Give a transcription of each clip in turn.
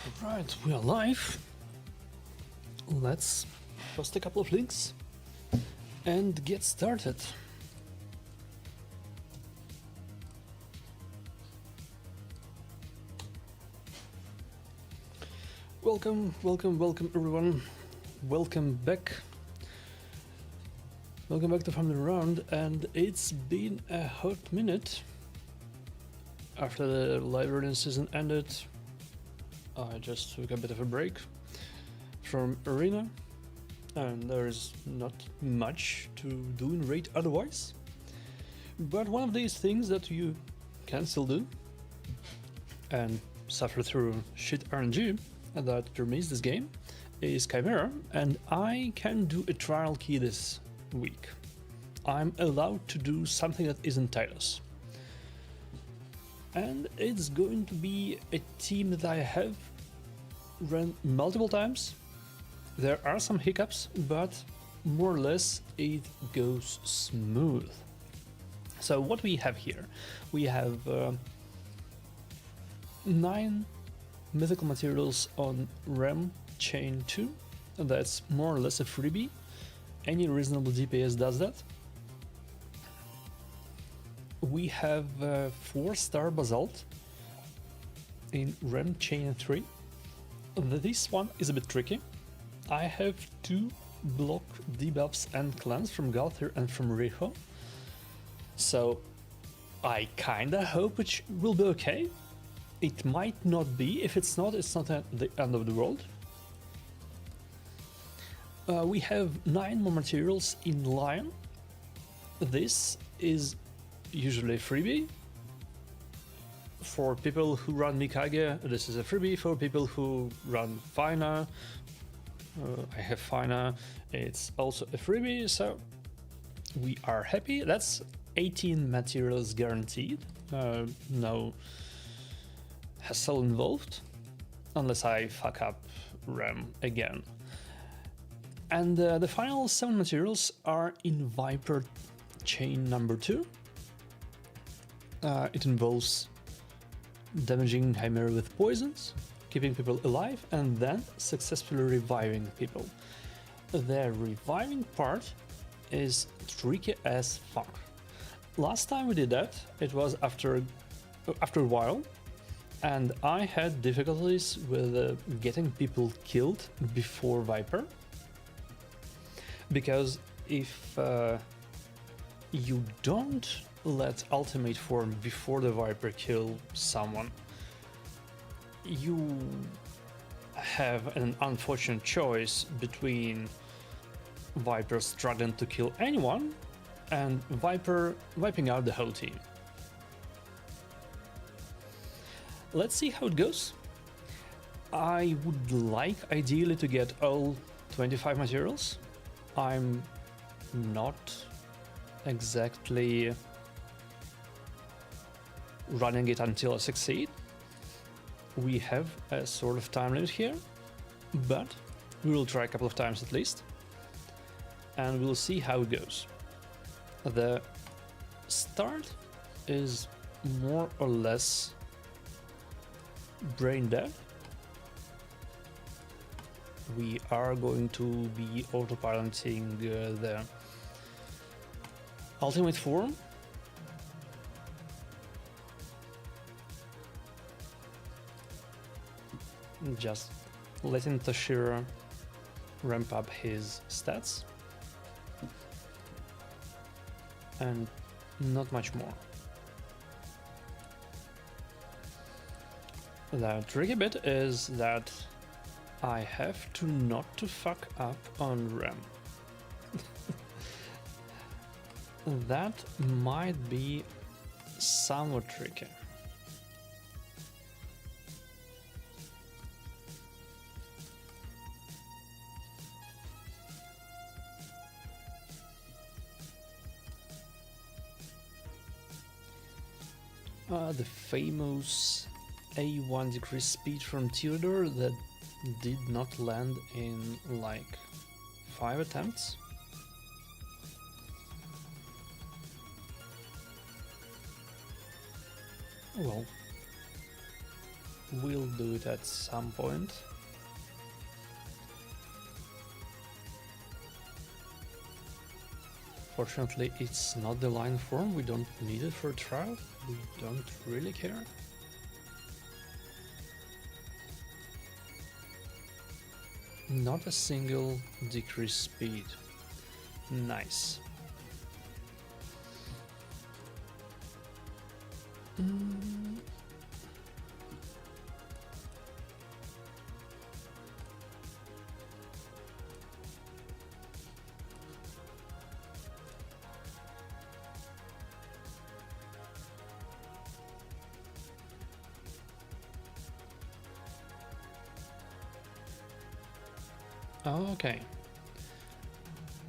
Right, we are live. Let's post a couple of links and get started. Welcome everyone. Welcome back. Welcome back to Fumbling Around, and it's been a hot minute after the live audience season ended. I just took a bit of a break from Arena, and there's not much to do in Raid otherwise. But one of these things that you can still do and suffer through shit RNG that remains this game is Chimera, and I can do a trial key this week. I'm allowed to do something that isn't Titus. And it's going to be a team that I have run multiple times. There are some hiccups, but more or less it goes smooth. So what we have here, we have 9 mythical materials on Rem Chain 2, and that's more or less a freebie. Any reasonable DPS does that. We have 4-star Basalt in Rem Chain 3. This one is a bit tricky. I have 2 block debuffs and clans from Galthir and from Riho. So I kinda hope it will be okay. It might not be. If it's not the end of the world. We have 9 more materials in Lion. This is usually a freebie. For people who run Mikage, this is a freebie. For people who run Fina, I have Fina, it's also a freebie, so we are happy. That's 18 materials guaranteed. No hassle involved, unless I fuck up Rem again. And the final 7 materials are in Viper Chain number 2. It involves damaging Chimera with poisons, keeping people alive, and then successfully reviving people. The reviving part is tricky as fuck. Last time we did that, it was after a while, and I had difficulties with getting people killed before Viper. Because if you don't let ultimate form before the Viper kill someone, you have an unfortunate choice between Viper struggling to kill anyone and Viper wiping out the whole team. Let's see how it goes. I would like ideally to get all 25 materials. I'm not exactly running it until I succeed. We have a sort of time limit here, but we will try a couple of times at least, and we'll see how it goes. The start is more or less brain dead. We are going to be autopiloting the ultimate form. Just letting Tashira ramp up his stats. And not much more. The tricky bit is that I have to not to fuck up on Rem. That might be somewhat tricky. The famous A1 decrease speed from Theodore that did not land in like 5 attempts. Well, we'll do it at some point. Fortunately, it's not the line form, we don't need it for a trial, we don't really care. Not a single decreased speed. Nice. Okay.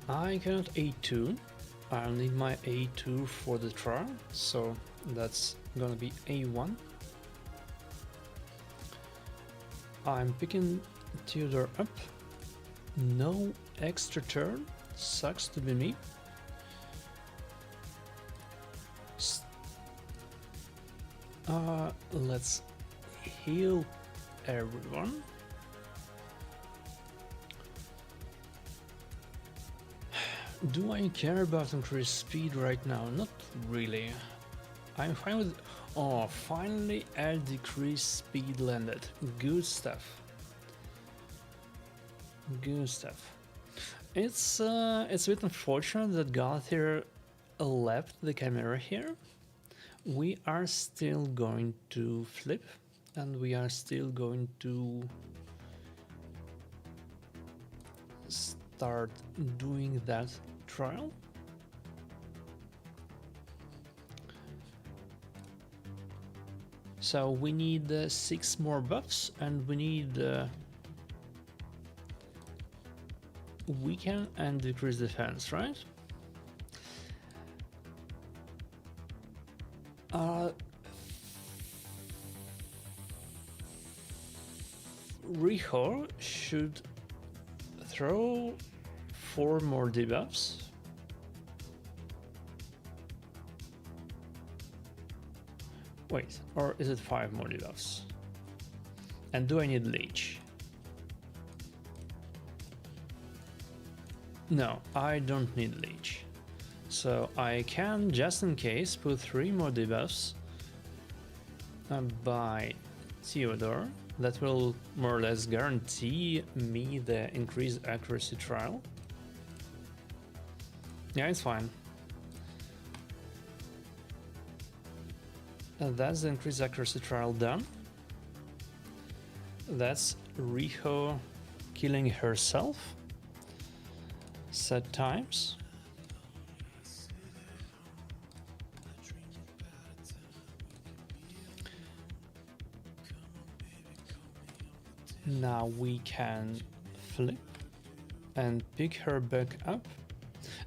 I cannot A2. I'll need my A2 for the trial, so that's gonna be A1. I'm picking Theodore up. No extra turn. Sucks to be me. Let's heal everyone. Do I care about increased speed right now? Not really. I'm fine with... Oh, finally a decreased speed landed. Good stuff. Good stuff. It's a bit unfortunate that Gauthier left the Chimera here. We are still going to flip, and we are still going to start doing that trial. So we need 6 more buffs, and we need weaken and decrease defense, right? Riho should throw 4 more debuffs. Wait, or is it 5 more debuffs? And do I need leech? No, I don't need leech. So I can, just in case, put 3 more debuffs by Theodore. That will more or less guarantee me the increased accuracy trial. Yeah, it's fine. That's the increased accuracy trial done. That's Riho killing herself. Set times. Now we can flip and pick her back up.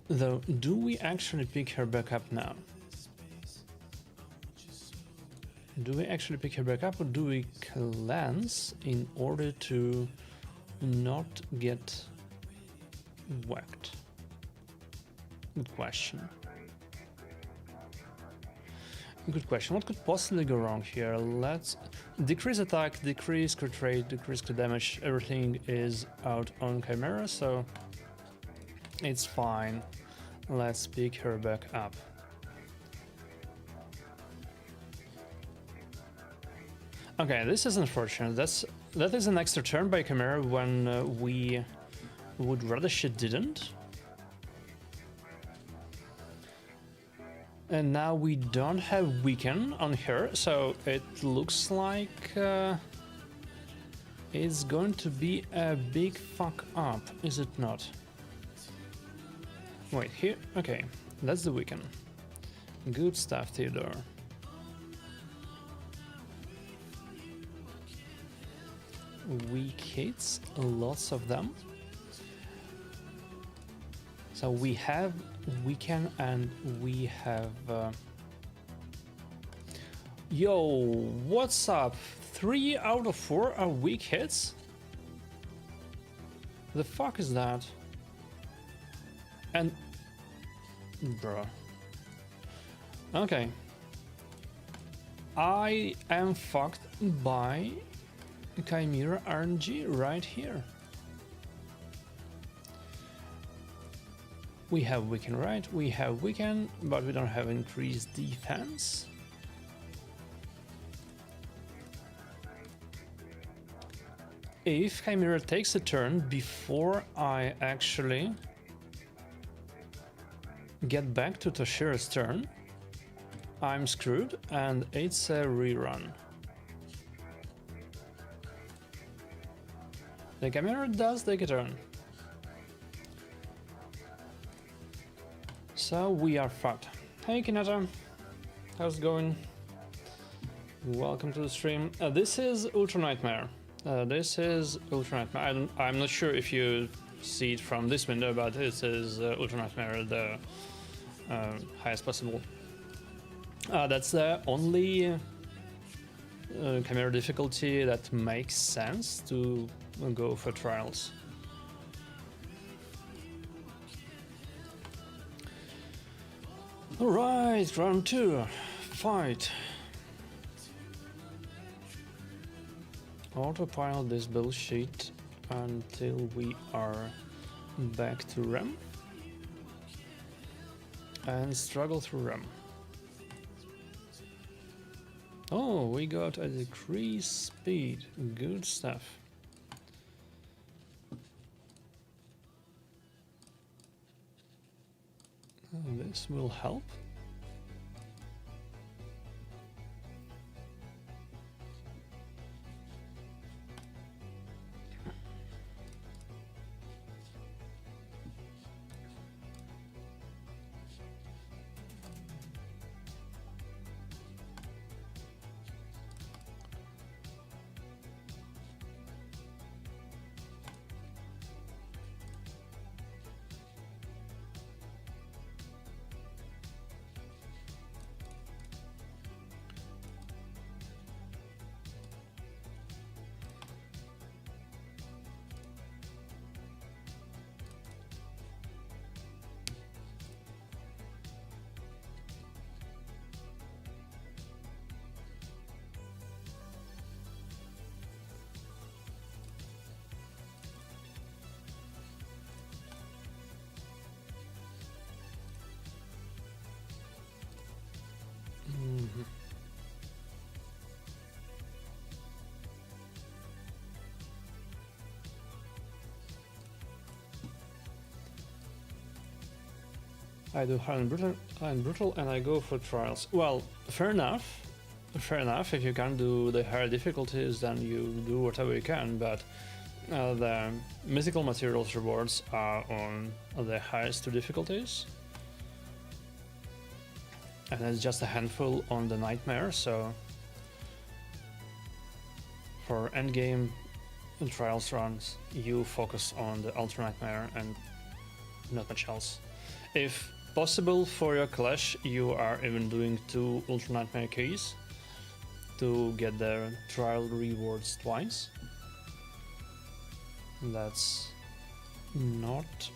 Though, do we actually pick her back up now? Do we actually pick her back up, or do we cleanse in order to not get whacked? Good question. Good question. What could possibly go wrong here? Let's decrease attack, decrease crit rate, decrease crit damage. Everything is out on Chimera, so it's fine. Let's pick her back up. Okay, this is unfortunate. That is an extra turn by Chimera when we would rather she didn't. And now we don't have weaken on her, so it looks like it's going to be a big fuck up, is it not? Wait, here? Okay, that's the weaken. Good stuff, Theodore. Weak hits, lots of them. So we have weaken and we have... Yo, what's up? 3 out of 4 are weak hits? The fuck is that? And... Bruh. Okay. I am fucked by Chimera RNG right here. We have weaken, right? We have weaken, but we don't have increased defense. If Chimera takes a turn before I actually get back to Toshira's turn, I'm screwed and it's a rerun. The Chimera does take a turn. So we are fucked. Hey Kinata, how's it going? Welcome to the stream. This is Ultra Nightmare. I'm not sure if you see it from this window, but this is Ultra Nightmare, the highest possible. That's the only Chimera difficulty that makes sense to go for trials. Alright, round 2. Fight. Autopilot this bullshit until we are back to RAM. And struggle through RAM. Oh, we got a decreased speed. Good stuff. Oh, this will help. I do hard and brutal, and I go for trials. Well, fair enough. Fair enough. If you can't do the higher difficulties, then you do whatever you can. But the mythical materials rewards are on the highest two difficulties, and it's just a handful on the nightmare. So for endgame trials runs, you focus on the ultra nightmare and not much else. If possible for your clash, you are even doing 2 ultra nightmare keys to get the trial rewards twice. That's not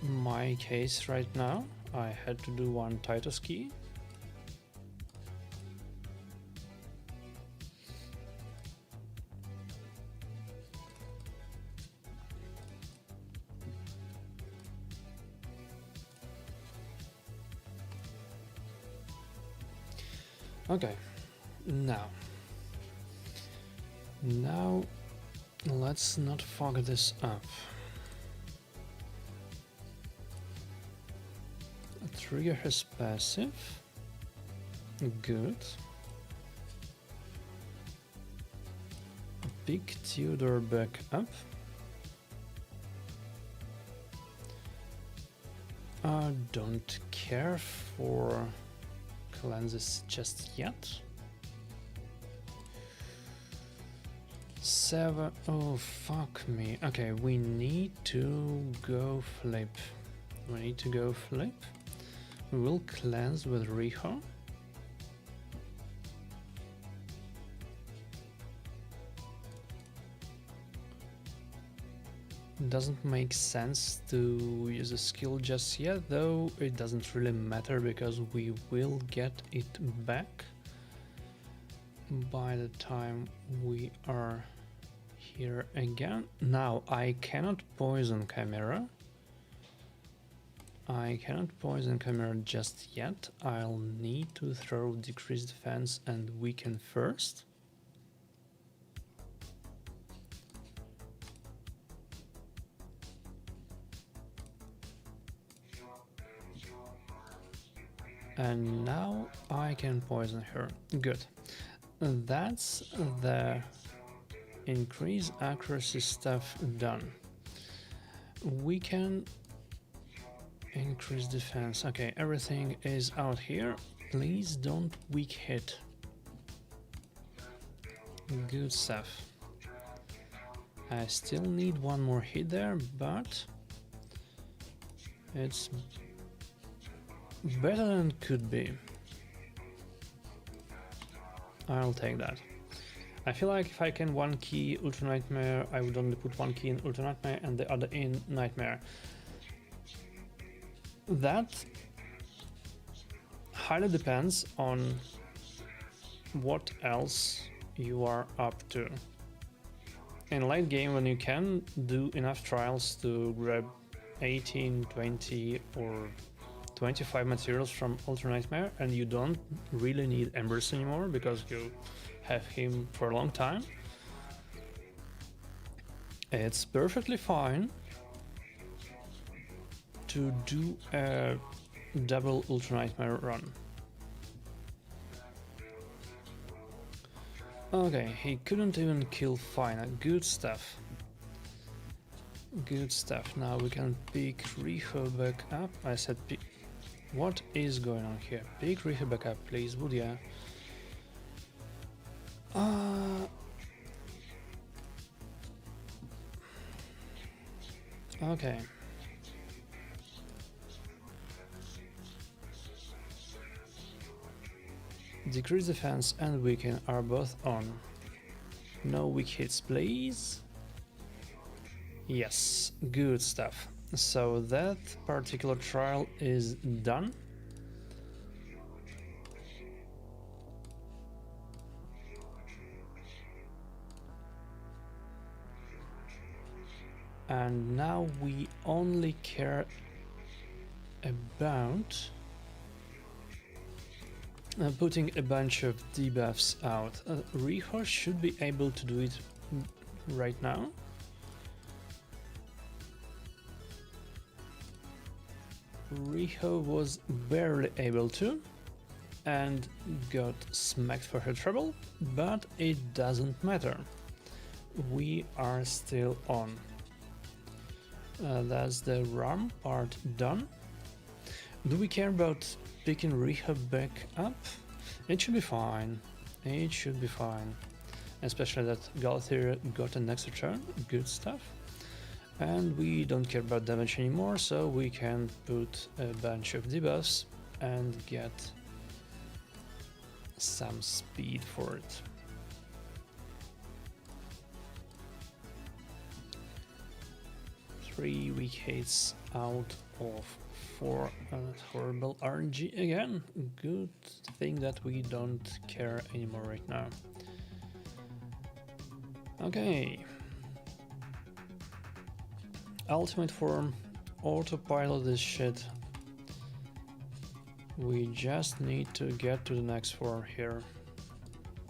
my case right now. I had to do 1 Titus key. Okay, now let's not fuck this up. Trigger his passive. Good. Big Theodore back up. I don't care for cleanses just yet. 7. Oh, fuck me. Okay, we need to go flip. We will cleanse with Riho. Doesn't make sense to use a skill just yet, though it doesn't really matter because we will get it back by the time we are here again. Now I cannot poison Chimera. I cannot poison Chimera just yet. I'll need to throw decreased defense and weaken first. And now I can poison her. Good. That's the increase accuracy stuff done. We can increase defense. Okay, everything is out here. Please don't weak hit. Good stuff. I still need one more hit there, but it's better than it could be. I'll take that. I feel like if I can one key Ultra Nightmare, I would only put one key in Ultra Nightmare and the other in Nightmare. That highly depends on what else you are up to. In late game, when you can do enough trials to grab 18, 20 or 25 materials from Ultra Nightmare, and you don't really need Embers anymore because you have him for a long time, it's perfectly fine to do a double Ultra Nightmare run. Okay, he couldn't even kill Fina. Good stuff. Good stuff. Now we can pick Riho back up. I said pick. What is going on here? Pick Riho back up, please, would ya? Okay. Decrease defense and weaken are both on. No weak hits, please. Yes, good stuff. So that particular trial is done. And now we only care about putting a bunch of debuffs out. Riho should be able to do it right now. Riho was barely able to and got smacked for her trouble, but it doesn't matter. We are still on. That's the RAM part done. Do we care about picking Riho back up? It should be fine. It should be fine. Especially that Galathir got an extra turn. Good stuff. And we don't care about damage anymore, so we can put a bunch of debuffs and get some speed for it. Three weak hits out of 4 horrible RNG again. Good thing that we don't care anymore right now. Okay. Ultimate form, autopilot this shit. We just need to get to the next form here.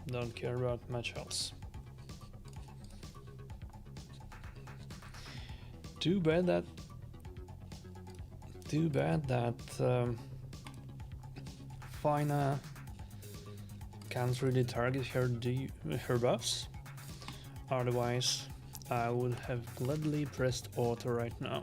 Don't care about much else. Too bad that Fina can't really target her buffs. Otherwise, I would have gladly pressed auto right now.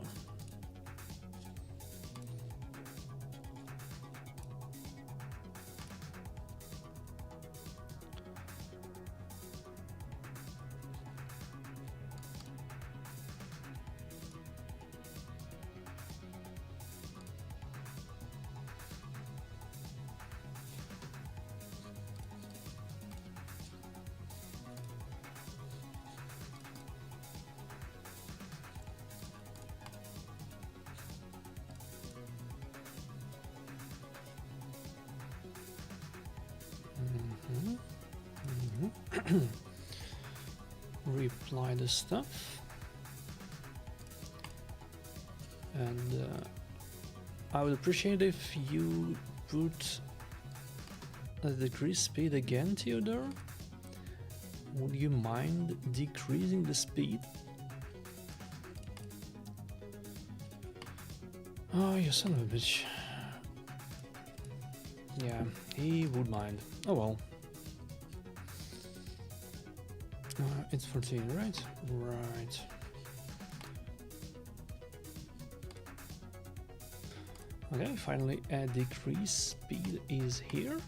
Reply the stuff. And I would appreciate if you put the decrease speed again, Theodore. Would you mind decreasing the speed? Oh, you son of a bitch. Yeah, he would mind. Oh well. It's 14, right? Right. Okay, finally a decrease speed is here.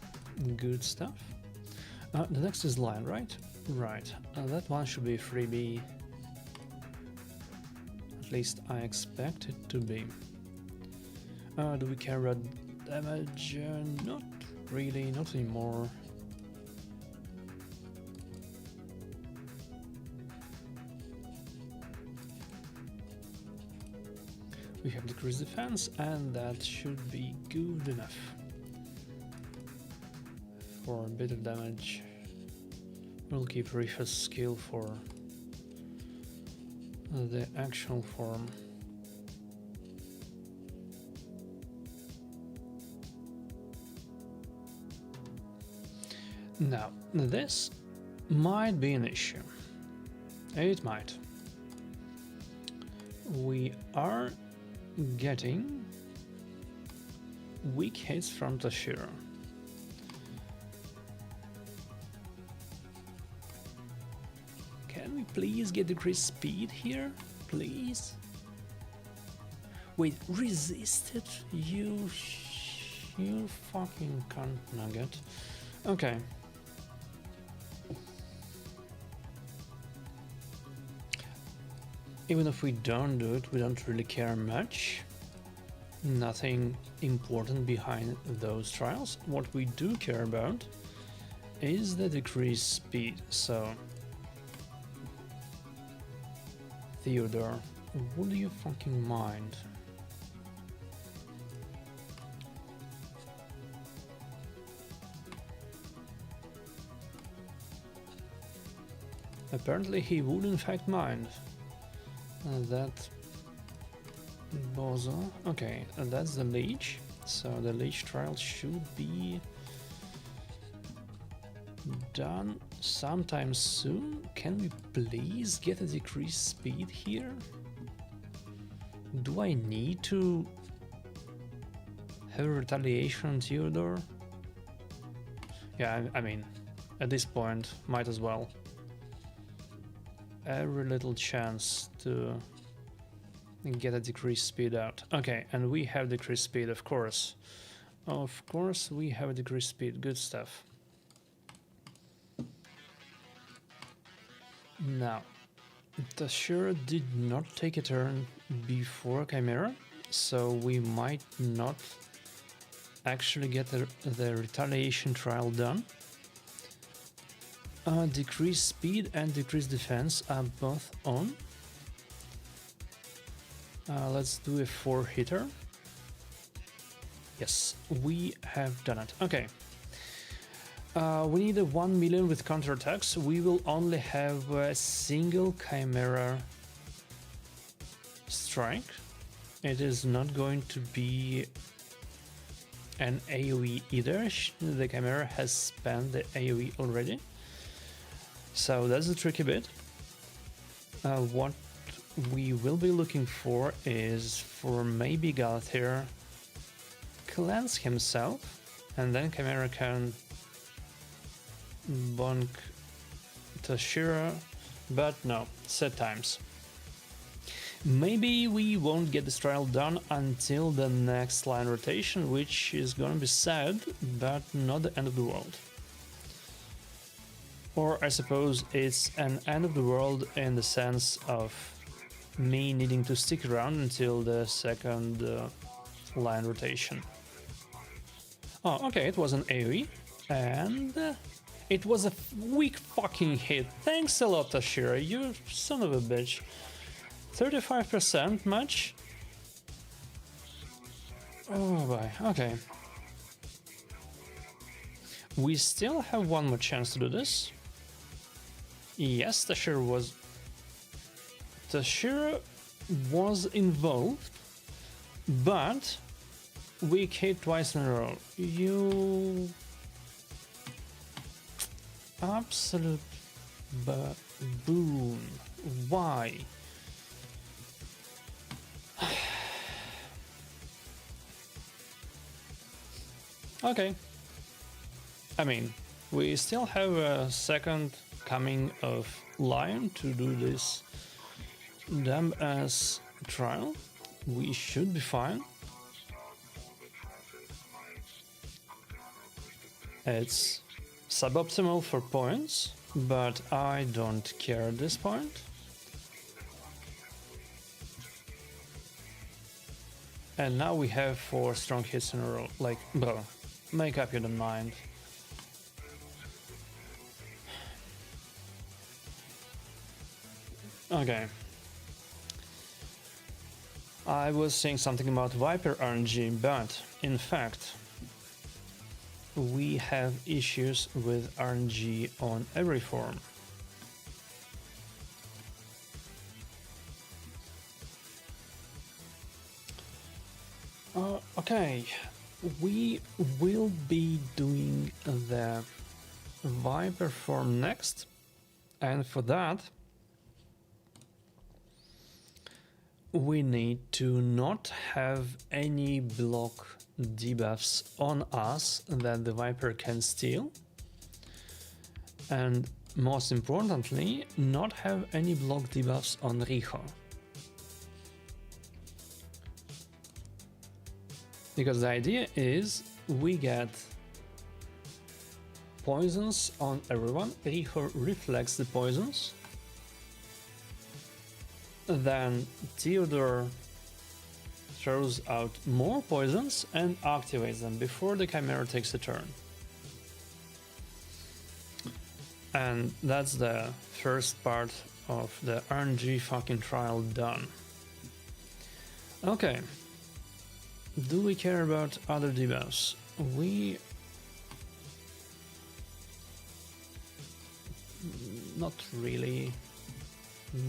Good stuff. The next is line, right? Right. That one should be freebie. At least I expect it to be. Do we care about damage? Not really, not anymore. We have decreased defense, and that should be good enough for a bit of damage. We'll keep Rifa's skill for the actual form. Now, this might be an issue. It might. We are getting weak hits from Tashira. Can we please get decreased speed here? Please? Wait, resisted? You fucking cunt nugget. Okay. Even if we don't do it, we don't really care much. Nothing important behind those trials. What we do care about is the decreased speed. So, Theodore, would you fucking mind? Apparently he would in fact mind. That bozo. Okay, that's the leech. So the leech trial should be done sometime soon. Can we please get a decreased speed here? Do I need to have a retaliation on Theodore? Yeah, I mean, at this point, might as well. Every little chance to get a decreased speed out. Okay, and we have decreased speed, of course. Of course, we have a decreased speed. Good stuff. Now, Tashira did not take a turn before Chimera, so we might not actually get the retaliation trial done. Decreased speed and decreased defense are both on. Let's do a 4-hitter. Yes, we have done it. Okay. We need a 1 million with counterattacks. We will only have a single Chimera strike. It is not going to be an AoE either. The Chimera has spent the AoE already. So that's the tricky bit. What we will be looking for is for maybe Galathir cleanse himself, and then Chimera can bonk Tashira, but no, set times. Maybe we won't get this trial done until the next line rotation, which is gonna be sad, but not the end of the world. Or I suppose it's an end of the world in the sense of me needing to stick around until the second line rotation. Oh, okay, it was an AoE, and it was a weak fucking hit. Thanks a lot, Tashira, you son of a bitch. 35% much? Oh boy, okay. We still have one more chance to do this. Yes, Tashira was involved, but we hit twice in a row. You absolute baboon. Why? Okay. I mean, we still have a second coming of Lion to do this damn ass trial. We should be fine. It's suboptimal for points, but I don't care at this point. And now we have 4 strong hits in a row. Like, bro, make up your mind. Okay. I was saying something about Viper RNG, but in fact, we have issues with RNG on every form. Okay, we will be doing the Viper form next, and for that we need to not have any block debuffs on us that the Viper can steal, and most importantly, not have any block debuffs on Riho. Because the idea is we get poisons on everyone, Riho reflects the poisons, then Theodore throws out more poisons and activates them before the Chimera takes a turn. And that's the first part of the RNG fucking trial done. Okay. Do we care about other debuffs? We... not really.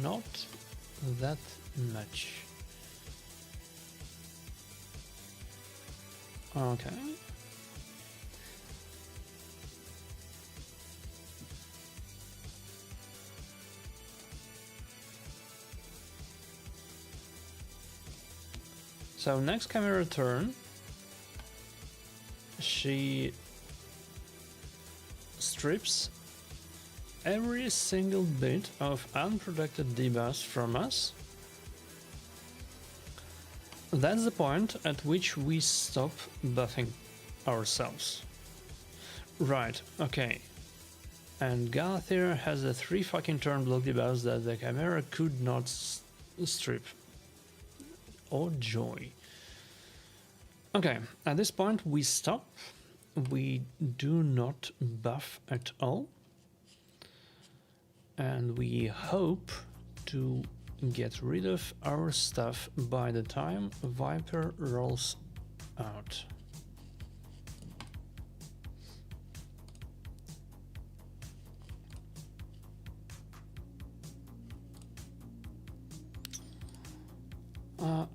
Not that much. Okay. So next Chimera turn, she strips every single bit of unprotected debuffs from us. That's the point at which we stop buffing ourselves. Right, okay. And Galathir has a 3 fucking turn block debuffs that the Chimera could not strip. Oh joy. Okay, at this point we stop. We do not buff at all. And we hope to get rid of our stuff by the time Viper rolls out.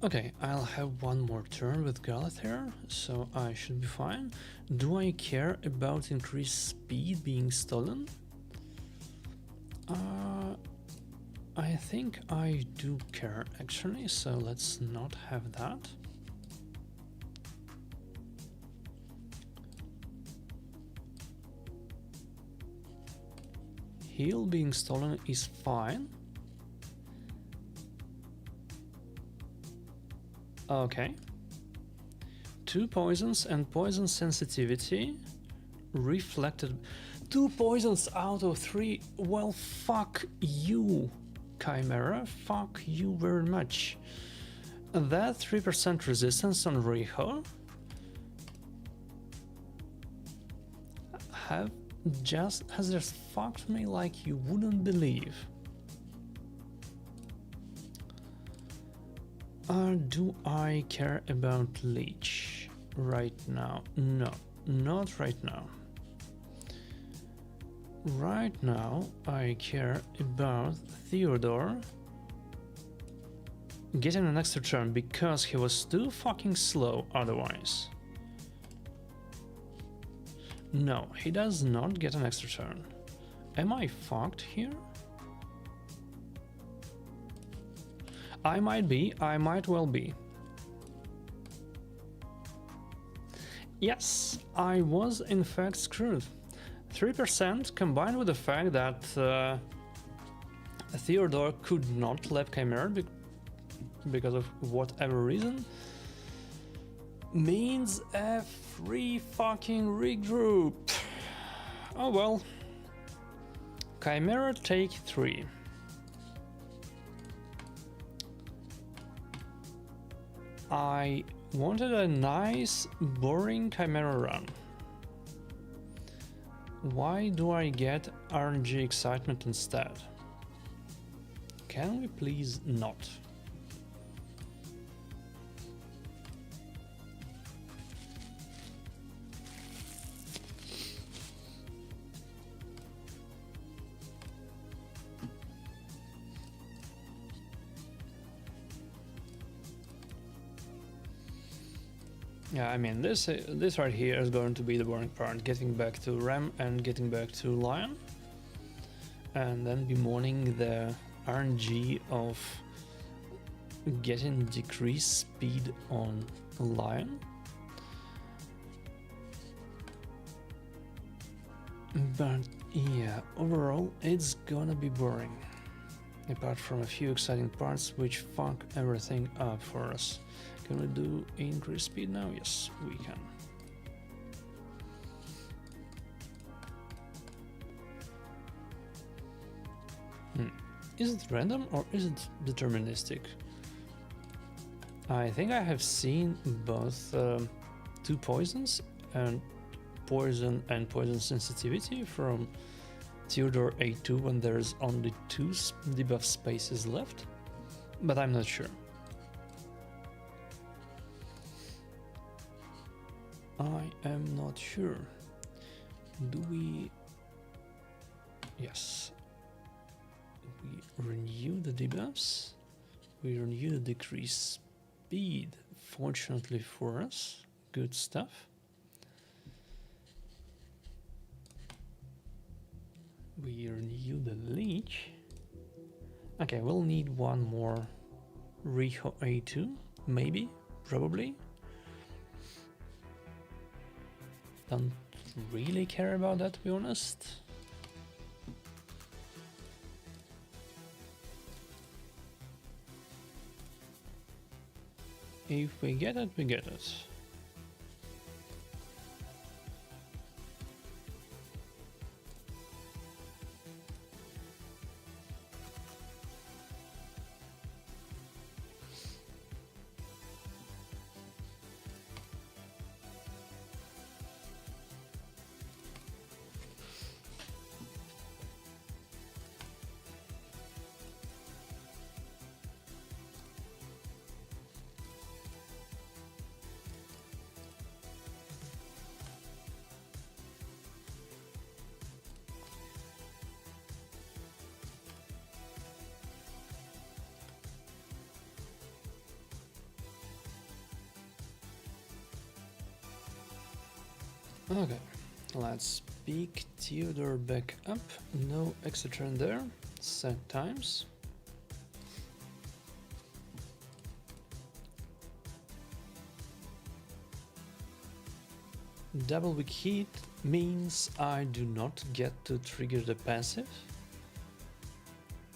Okay, I'll have one more turn with Galathir, so I should be fine. Do I care about increased speed being stolen? I think I do care actually, so let's not have that. Heal being stolen is fine. Okay. 2 poisons and poison sensitivity reflected. 2 poisons out of 3. Well, fuck you, Chimera. Fuck you very much. That 3% resistance on Riho has just fucked me like you wouldn't believe. Do I care about Leech right now? No, not right now. right now I care about Theodore getting an extra turn because he was too fucking slow otherwise. No, he does not get an extra turn. Am I fucked here? I might be, I might well be. Yes, I was in fact screwed. 3% combined with the fact that Theodore could not lap Chimera because of whatever reason means a free fucking regroup. Oh well. Chimera take 3. I wanted a nice, boring Chimera run. Why do I get RNG excitement instead? Can we please not? Yeah, I mean, this right here is going to be the boring part, getting back to Ram and getting back to Lion, and then bemoaning the RNG of getting decreased speed on Lion. But yeah, overall it's gonna be boring, apart from a few exciting parts which fuck everything up for us. Can we do increase speed now? Yes, we can. Is it random or is it deterministic? I think I have seen both 2 poisons and poison sensitivity from Theodore A2 when there's only 2 debuff spaces left, but I'm not sure. I am not sure. Do we... Yes. We renew the debuffs. We renew the decreased speed, fortunately for us. Good stuff. We renew the leech. Okay, we'll need one more Riho A2, maybe, probably. Don't really care about that, to be honest. If we get it, we get it. Okay, let's pick Theodore back up. No extra turn there. Set times. Double weak hit means I do not get to trigger the passive.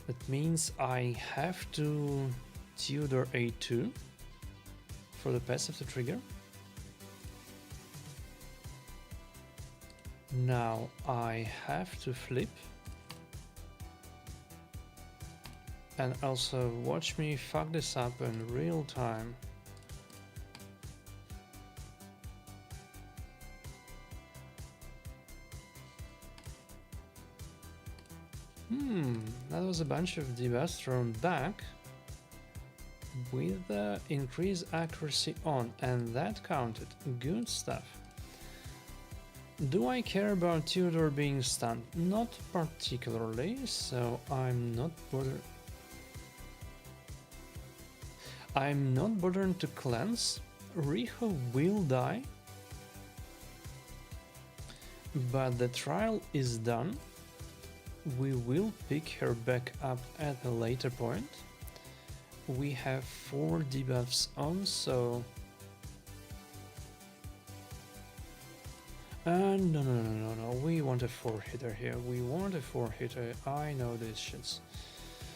That means I have to Theodore A2 for the passive to trigger. Now I have to flip. And also watch me fuck this up in real time. That was a bunch of debuffs thrown back with increased accuracy on, and that counted. Good stuff. Do I care about Theodore being stunned? Not particularly, so I'm not bothered. I'm not bothered to cleanse. Riho will die, but the trial is done. We will pick her back up at a later point. We have 4 debuffs on, so... No, we want a 4-hitter here. We want a 4-hitter. I know these shits.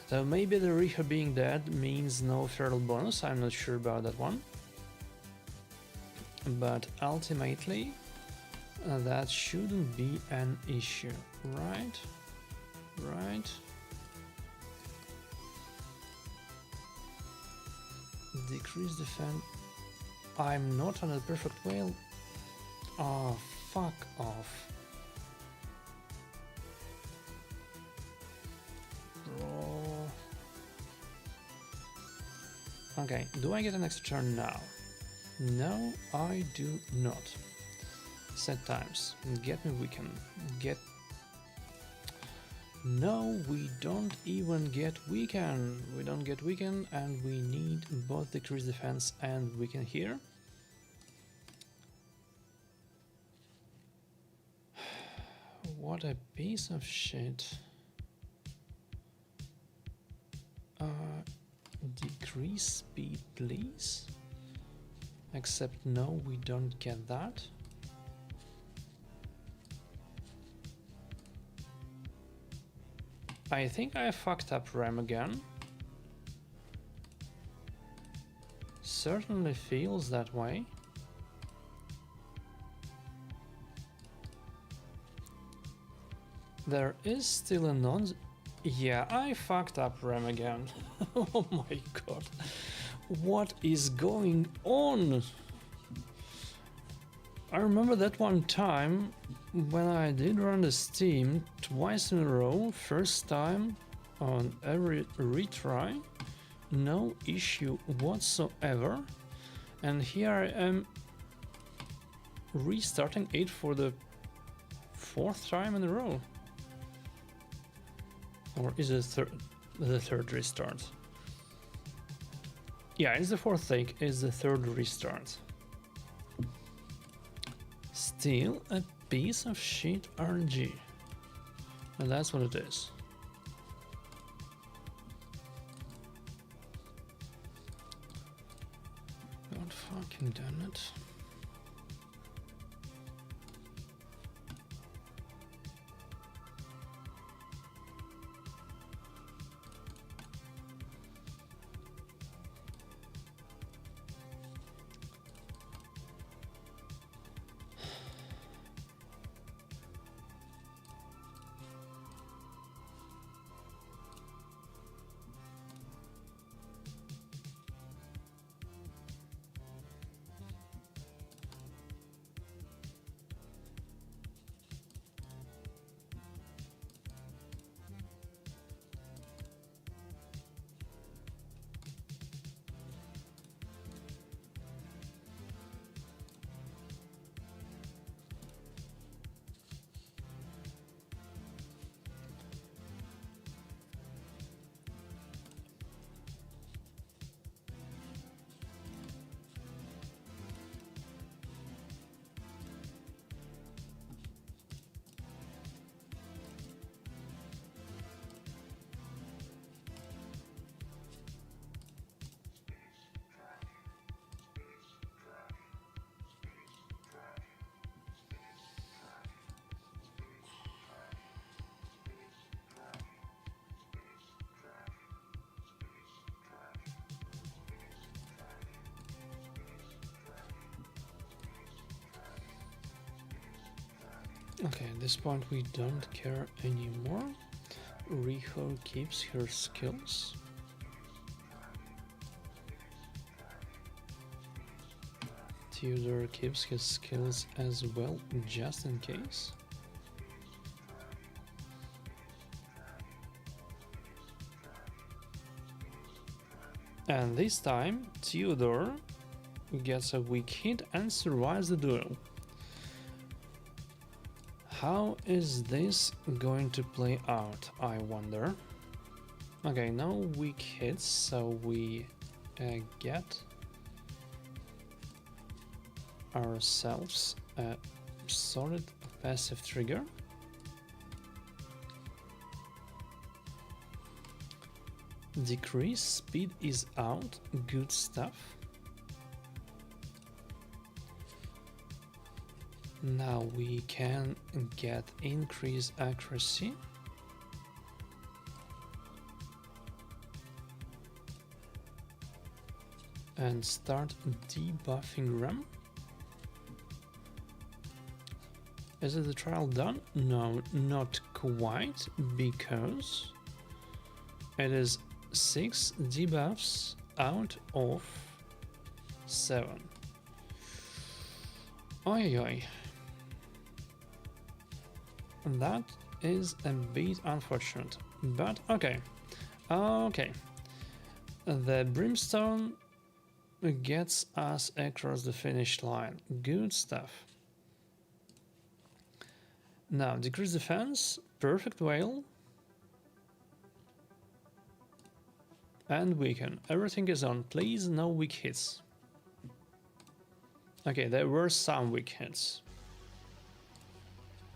So maybe the Riha being dead means no feral bonus. I'm not sure about that one. But ultimately, that shouldn't be an issue, right? Right? Decrease defense. I'm not on a perfect whale. Oh, fuck off. Roll. Okay, do I get an extra turn now? No, I do not. Set times. Get me weaken. Get... No, we don't even get weaken. We don't get weaken, and we need both decrease defense and weaken here. What a piece of shit. Decrease speed, please. Except no, we don't get that. I think I fucked up Rem again. Certainly feels that way. There is still a non... Yeah, I fucked up Rem again. Oh my god. What is going on? I remember that one time when I did run the Steam twice in a row, first time on every retry, no issue whatsoever, and here I am restarting it for the 4th time in a row. Or is it the third restart? Yeah, it's the 4th take, it's the 3rd restart. Still a piece of shit RNG. And that's what it is. God fucking damn it. Okay, at this point we don't care anymore. Riho keeps her skills. Theodore keeps his skills as well, just in case. And this time, Theodore gets a weak hit and survives the duel. How is this going to play out, I wonder? Okay, no weak hits, so we get ourselves a solid passive trigger. Decrease speed is out, good stuff. Now we can get increased accuracy. And start debuffing RAM. Is it the trial done? No, not quite, because it is 6 debuffs out of 7. Oi oi. That is a bit unfortunate, but okay. Okay. The Brimstone gets us across the finish line. Good stuff. Now, decrease defense, perfect whale. And weaken. Everything is on. Please, no weak hits. Okay, there were some weak hits.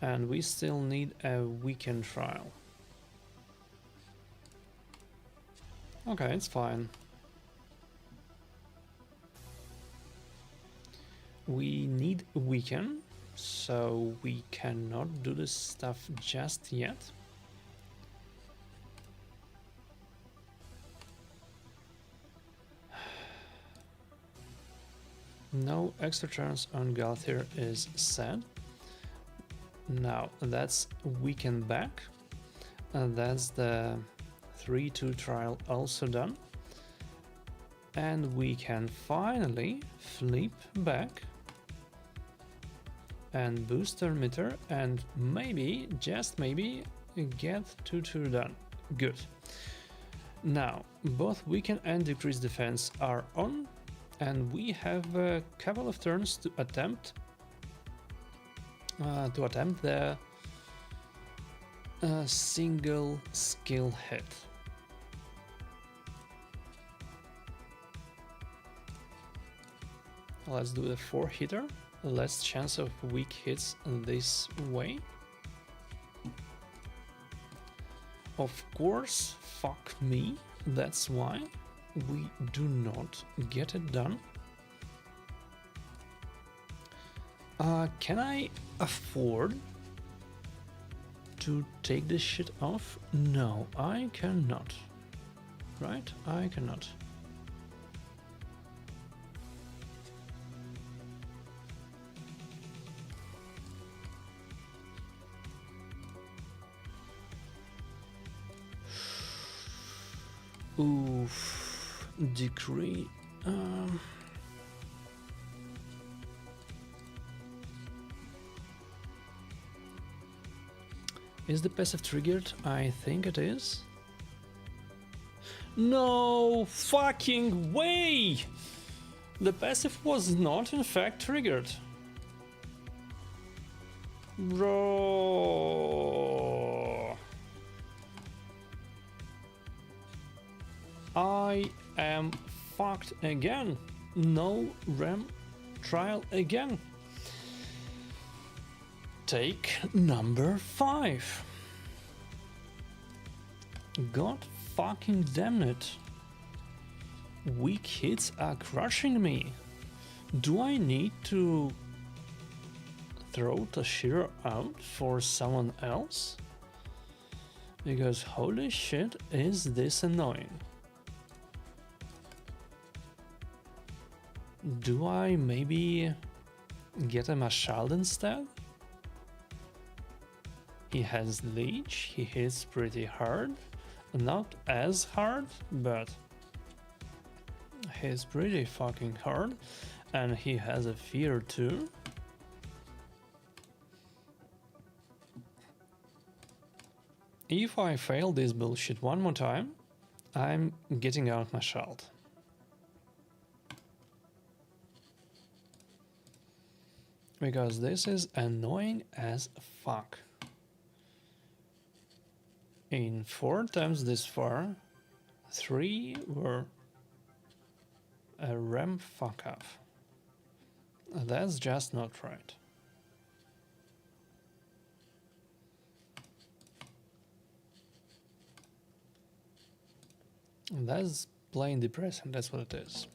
And we still need a weaken trial. Okay, it's fine. We need weaken, so we cannot do this stuff just yet. No extra turns on Galthier is said. Now that's weaken back, and that's the 3-2 trial also done. And we can finally flip back and boost our meter and maybe, just maybe, get 2-2 done. Good. Now, both weaken and decrease defense are on, and we have a couple of turns to attempt the single skill hit. Let's do the 4-hitter. Less chance of weak hits this way. Of course, fuck me, that's why we do not get it done. Can I afford to take this shit off? No, I cannot. Right? I cannot. Oof, decree. Is the passive triggered? I think it is. No fucking way! The passive was not in fact triggered. Bro. I am fucked again. No RAM trial again. Take number 5. God fucking damn it. Weak hits are crushing me. Do I need to throw Tashira out for someone else? Because holy shit, is this annoying. Do I maybe get a Mashald instead? He has Leech, he hits pretty hard. Not as hard, but he's pretty fucking hard. And he has a fear too. If I fail this bullshit one more time, I'm getting out Mashald. because this is annoying as fuck. In 4 attempts this far, 3 were a ram fuck up. That's just not right. That's plain depressing, that's what it is.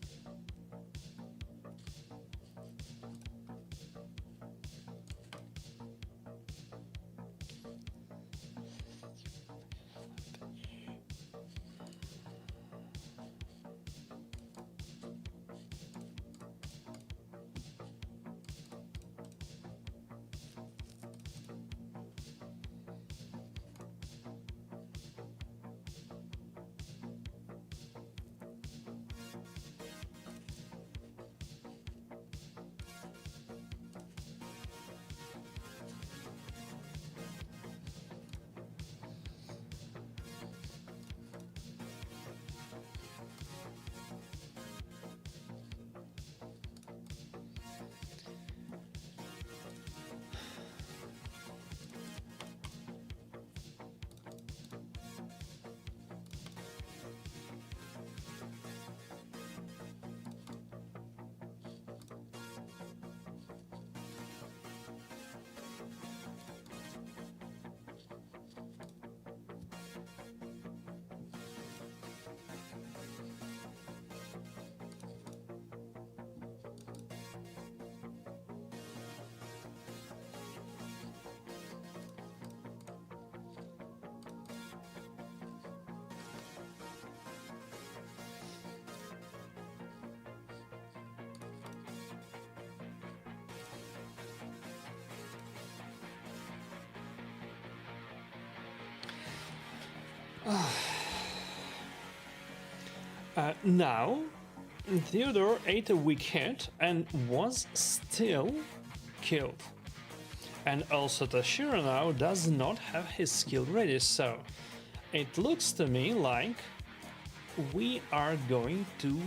Now, Theodore ate a weak hit and was still killed. And also Tashira now does not have his skill ready, so it looks to me like we are going to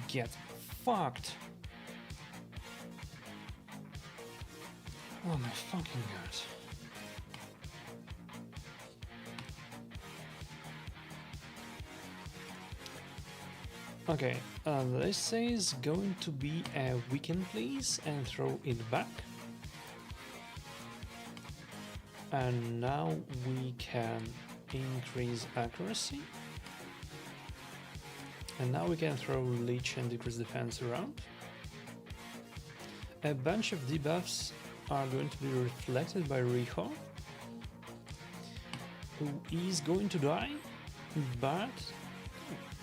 get fucked. Oh my fucking god. Okay, this says going to be a weekend please and throw it back. And now we can increase accuracy. And now we can throw leech and decrease defense around. A bunch of debuffs are going to be reflected by Riho, who is going to die, but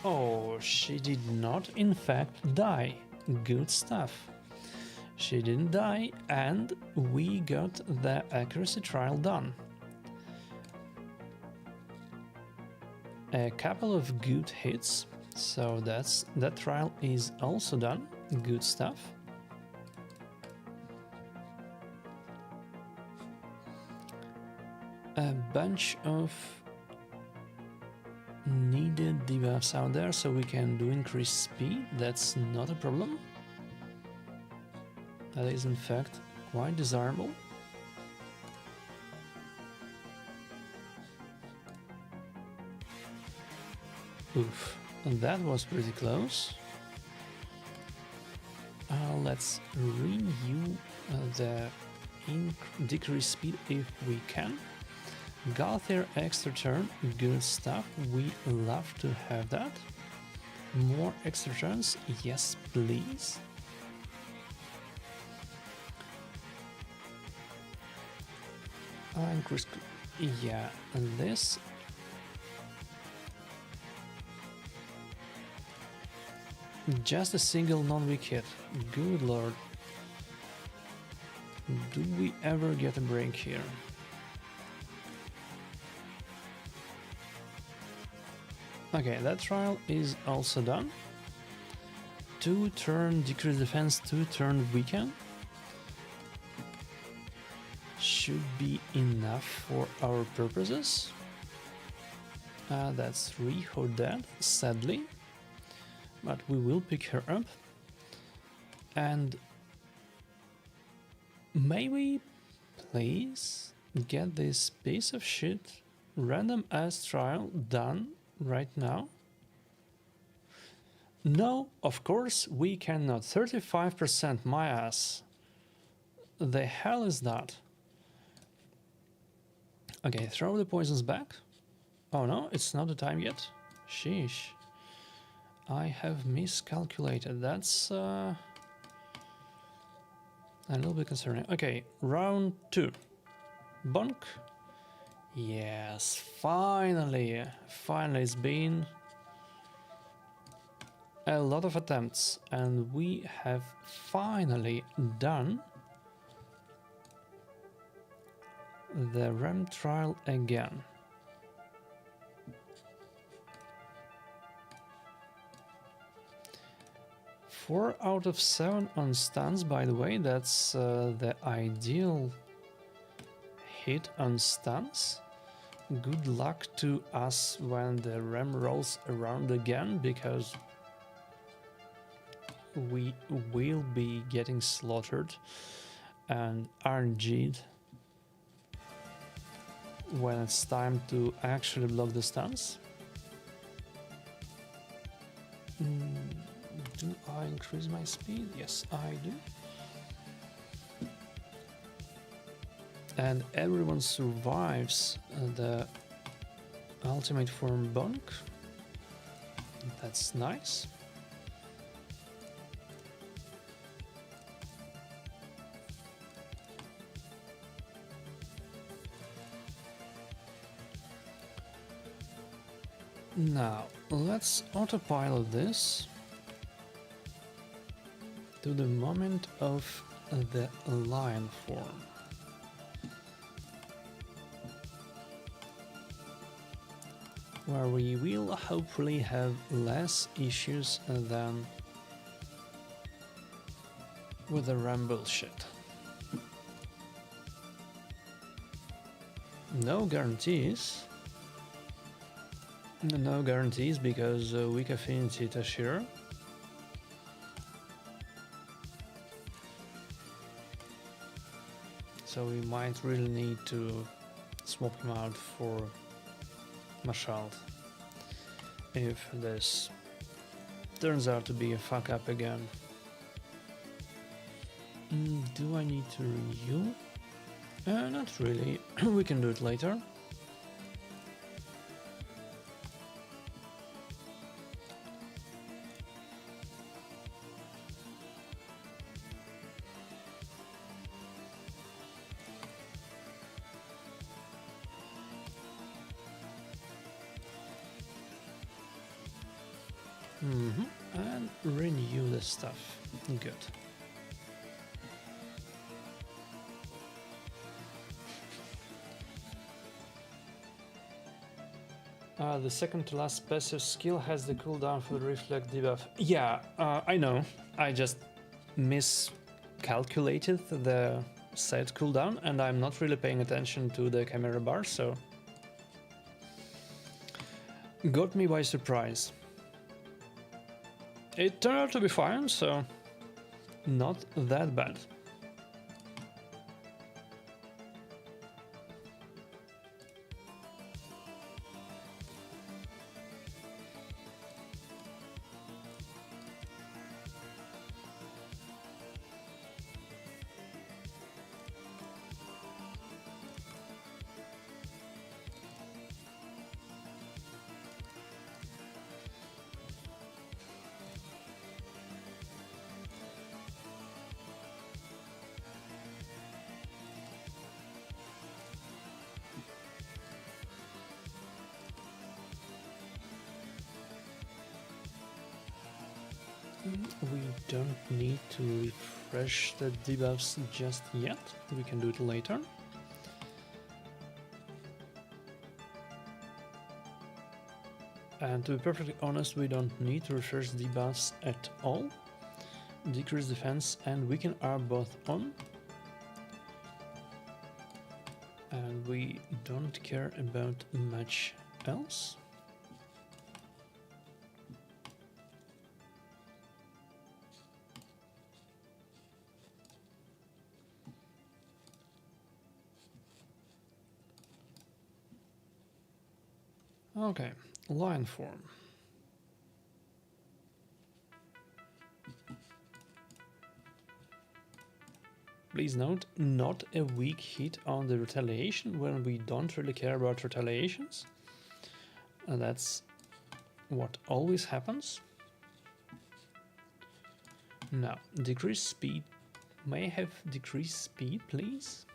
oh, she did not in fact die. Good stuff. She didn't die and we got the accuracy trial done. A couple of good hits, so that trial is also done. Good stuff. A bunch of needed debuffs out there, so we can do increased speed. That's not a problem. That is in fact quite desirable. Oof, and that was pretty close. Let's renew the decrease speed if we can. Galthier extra turn, good stuff, we love to have that. More extra turns, yes please. Increase, yeah, and this. Just a single non-weak hit, good lord. Do we ever get a break here? Okay, that trial is also done. 2 turn decrease defense, 2 turn weaken. Should be enough for our purposes. That's Riho dead, sadly. But we will pick her up. And May we please get this piece of shit random ass trial done right now? No, of course we cannot. 35% my ass. The hell is that? Okay, throw the poisons back. Oh no, it's not the time yet. Sheesh. I have miscalculated. That's a little bit concerning. Okay, round 2. Bonk. Yes, finally. Finally, it's been a lot of attempts and we have finally done the RAM trial again. Four out of 7 on stuns, by the way, that's the ideal hit on stuns. Good luck to us when the RAM rolls around again, because we will be getting slaughtered and RNG'd when it's time to actually block the stuns. Do I increase my speed? Yes, I do. And everyone survives the ultimate form bonk. That's nice. Now, let's autopilot this to the moment of the lion form. Where we will hopefully have less issues than with the RAM bullshit. No guarantees. No guarantees because weak affinity Tashira. So we might really need to swap him out for Mashald if this turns out to be a fuck up again. Do I need to renew? Not really. We can do it later. And renew the stuff. Good. The second to last passive skill has the cooldown for the reflect debuff. Yeah, I know. I just miscalculated the set cooldown and I'm not really paying attention to the Chimera bar, so got me by surprise. It turned out to be fine, so not that bad. We don't need to refresh the debuffs just yet. We can do it later. And to be perfectly honest, we don't need to refresh debuffs at all. Decrease defense and weaken are both on. And we don't care about much else. Okay, lion form. Please note, not a weak hit on the retaliation when we don't really care about retaliations. And that's what always happens. Now, decrease speed. May I have decreased speed, please?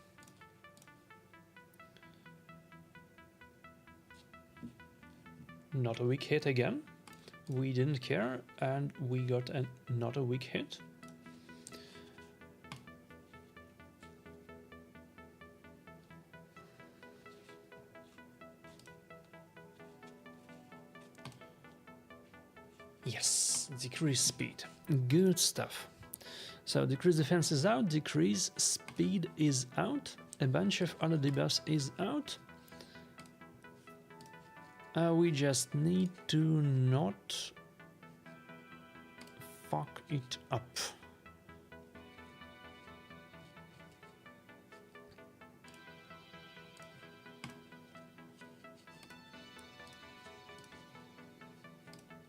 Not a weak hit again. We didn't care, and we got not a weak hit. Yes, decrease speed. Good stuff. So decrease defense is out, decrease speed is out, a bunch of other debuffs is out. We just need to not fuck it up.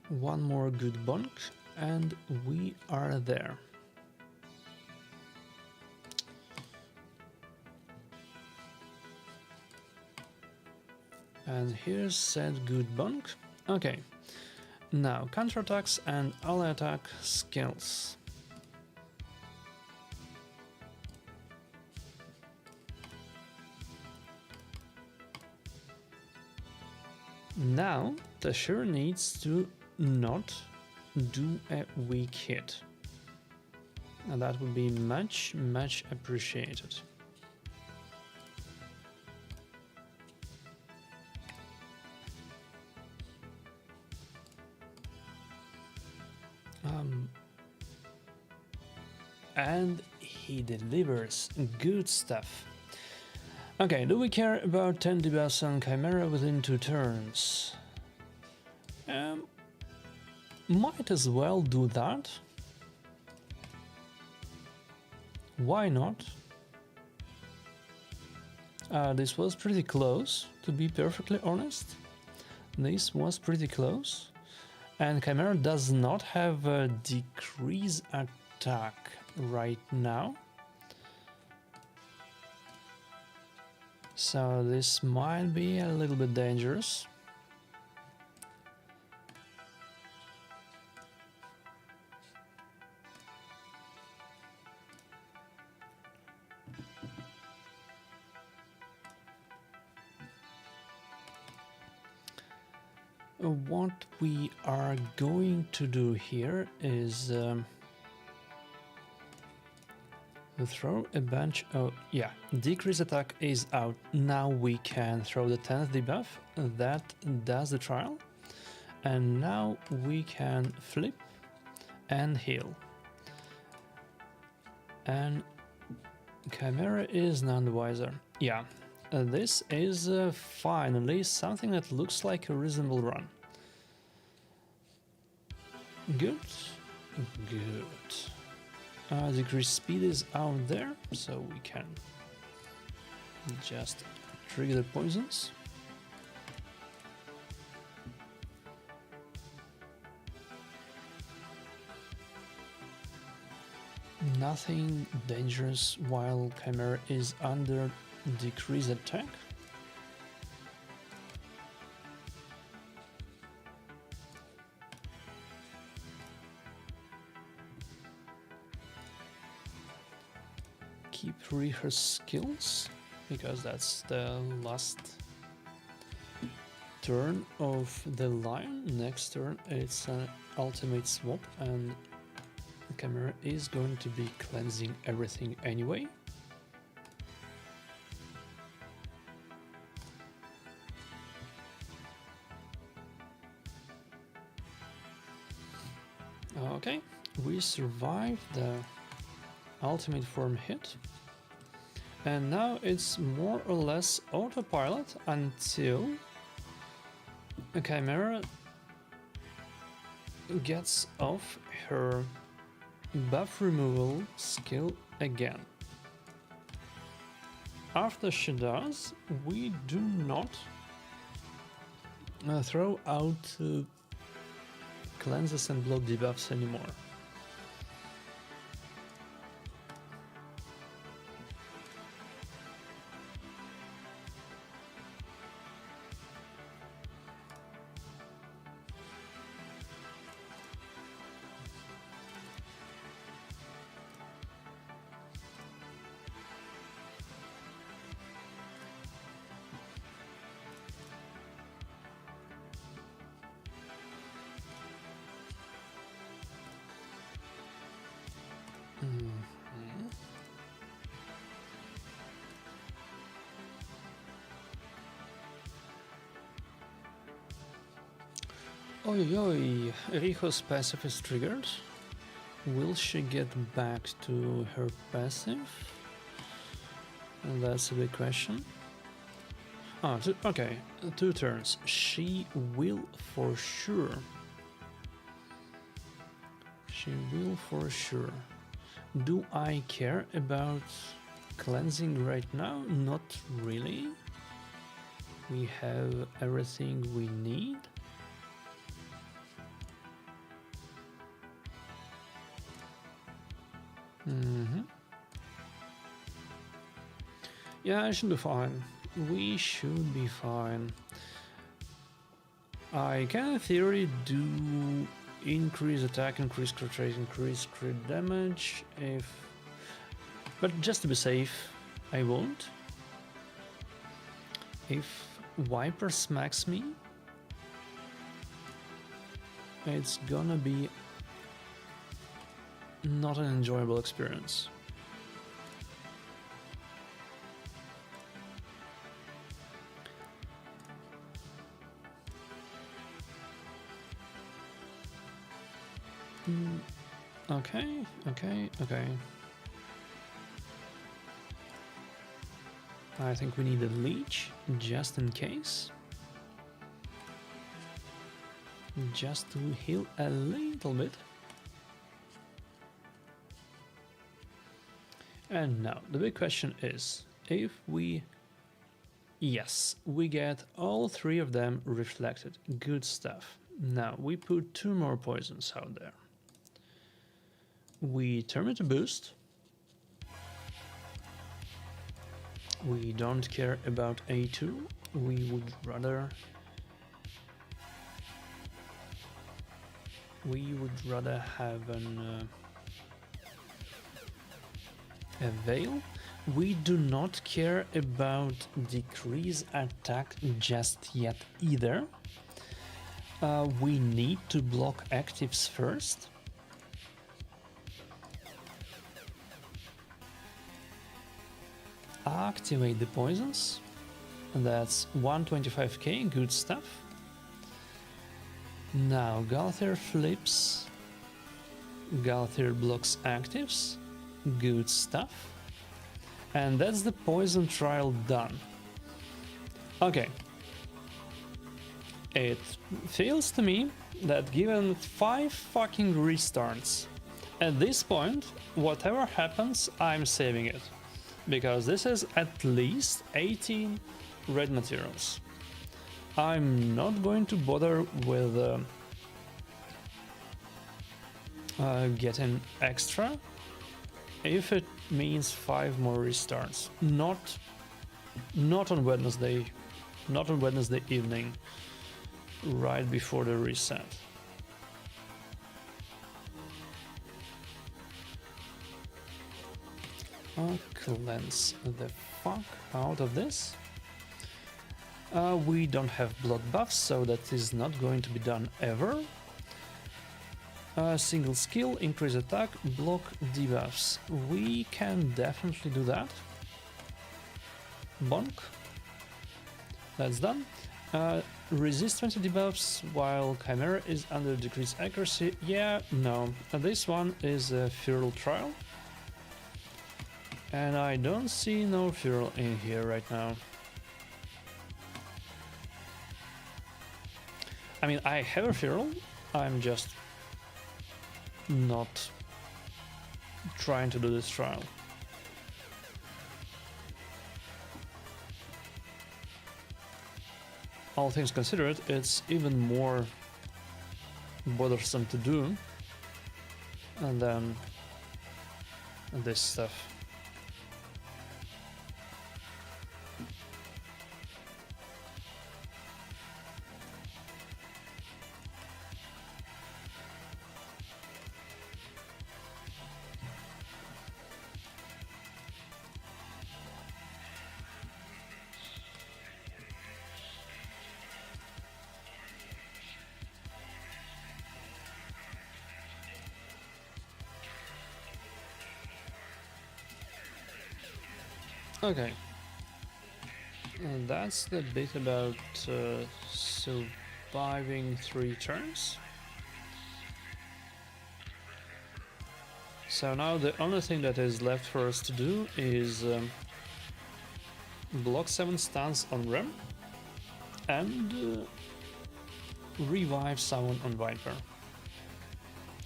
One more good bonk and we are there. And here's said good bonk. Okay, now counterattacks and ally attack skills. Now Tashir needs to not do a weak hit. And that would be much appreciated. And he delivers good stuff. Okay, do we care about 10 debuffs on Chimera within 2 turns? Might as well do that. Why not? This was pretty close, to be perfectly honest. This was pretty close. And Chimera does not have a decrease attack right now. So this might be a little bit dangerous. What we are going to do here is throw a bunch of... yeah, decrease attack is out. Now we can throw the 10th debuff. That does the trial. And now we can flip and heal. And Chimera is none the wiser. Yeah, this is finally something that looks like a reasonable run. Good. Good. Decrease speed is out there, so we can just trigger the poisons. Nothing dangerous while Chimera is under decrease attack. Keep rehearse skills, because that's the last turn of the lion. Next turn it's an ultimate swap and Chimera is going to be cleansing everything anyway. Okay, we survived the ultimate form hit. And now it's more or less autopilot until a Chimera gets off her buff removal skill again. After she does, we do not throw out cleanses and block debuffs anymore. Oi oi, Riho's passive is triggered. Will she get back to her passive? That's a big question. Oh, okay, 2 turns. She will for sure. She will for sure. Do I care about cleansing right now? Not really. We have everything we need. Yeah, I should be fine. We should be fine. I can in theory do increase attack, increase crit rate, increase crit damage if... But just to be safe, I won't. If Viper smacks me, it's gonna be not an enjoyable experience. Okay. I think we need a leech, just in case. Just to heal a little bit. And now, the big question is, if we... Yes, we get all 3 of them reflected. Good stuff. Now, we put 2 more poisons out there. We turn it to boost. We don't care about A2. We would rather have a veil. We do not care about decrease attack just yet either. We need to block actives first. Activate the poisons. That's 125k, good stuff. Now Galthier flips. Galthier blocks actives, good stuff. And that's the poison trial done. Okay. It feels to me that given 5 fucking restarts, at this point, whatever happens, I'm saving it. Because this is at least 18 red materials. I'm not going to bother with getting extra if it means 5 more restarts. Not on Wednesday, not on Wednesday evening, right before the reset. Cleanse the fuck out of this. We don't have blood buffs, so that is not going to be done ever. Single skill, increase attack, block debuffs. We can definitely do that. Bonk. That's done. Resist 20 debuffs while Chimera is under decreased accuracy. Yeah, no. This one is a feral trial. And I don't see no feral in here right now. I mean, I have a feral, I'm just not trying to do this trial. all things considered, it's even more bothersome to do. And then this stuff. Okay, and that's the bit about surviving 3 turns. So now the only thing that is left for us to do is block 7 stance on Rem and revive someone on Viper.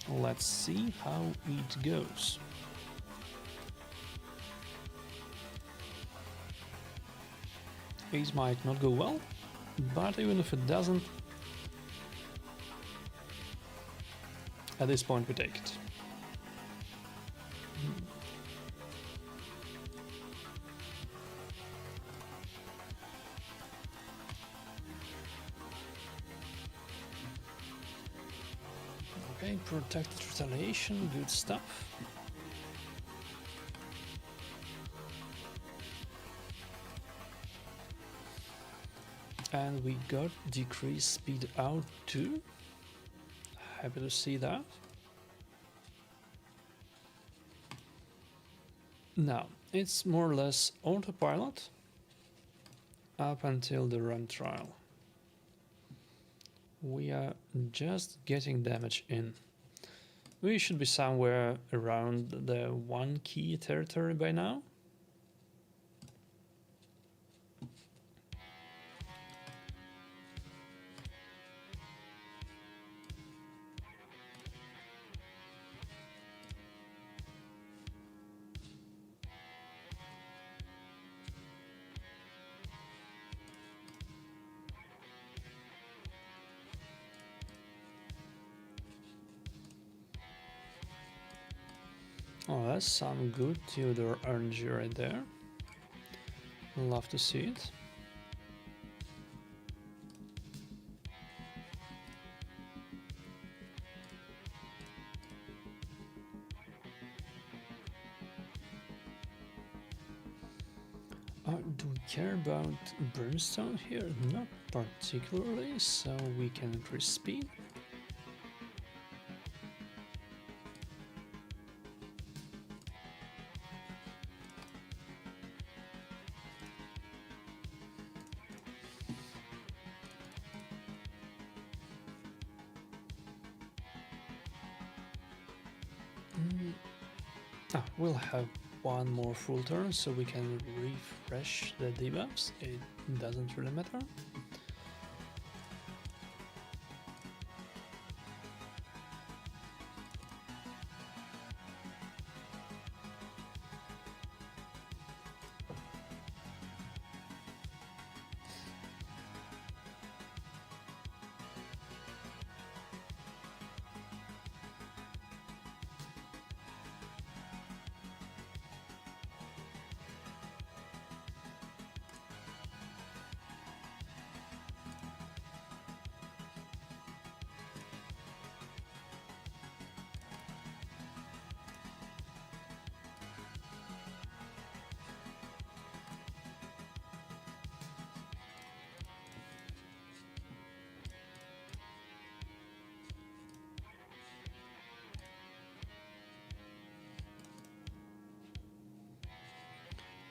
Let's see how it goes. These might not go well, but even if it doesn't, at this point we take it. Okay, protected retaliation, good stuff. And we got decreased speed out too. Happy to see that. Now, it's more or less autopilot up until the run trial. We are just getting damage in. We should be somewhere around the 1 key territory by now. Oh, that's some good Theodore RNG right there. Love to see it. Do we care about Brimstone here? Not particularly, so we can increase speed. We'll have one more full turn so we can refresh the debuffs. It doesn't really matter.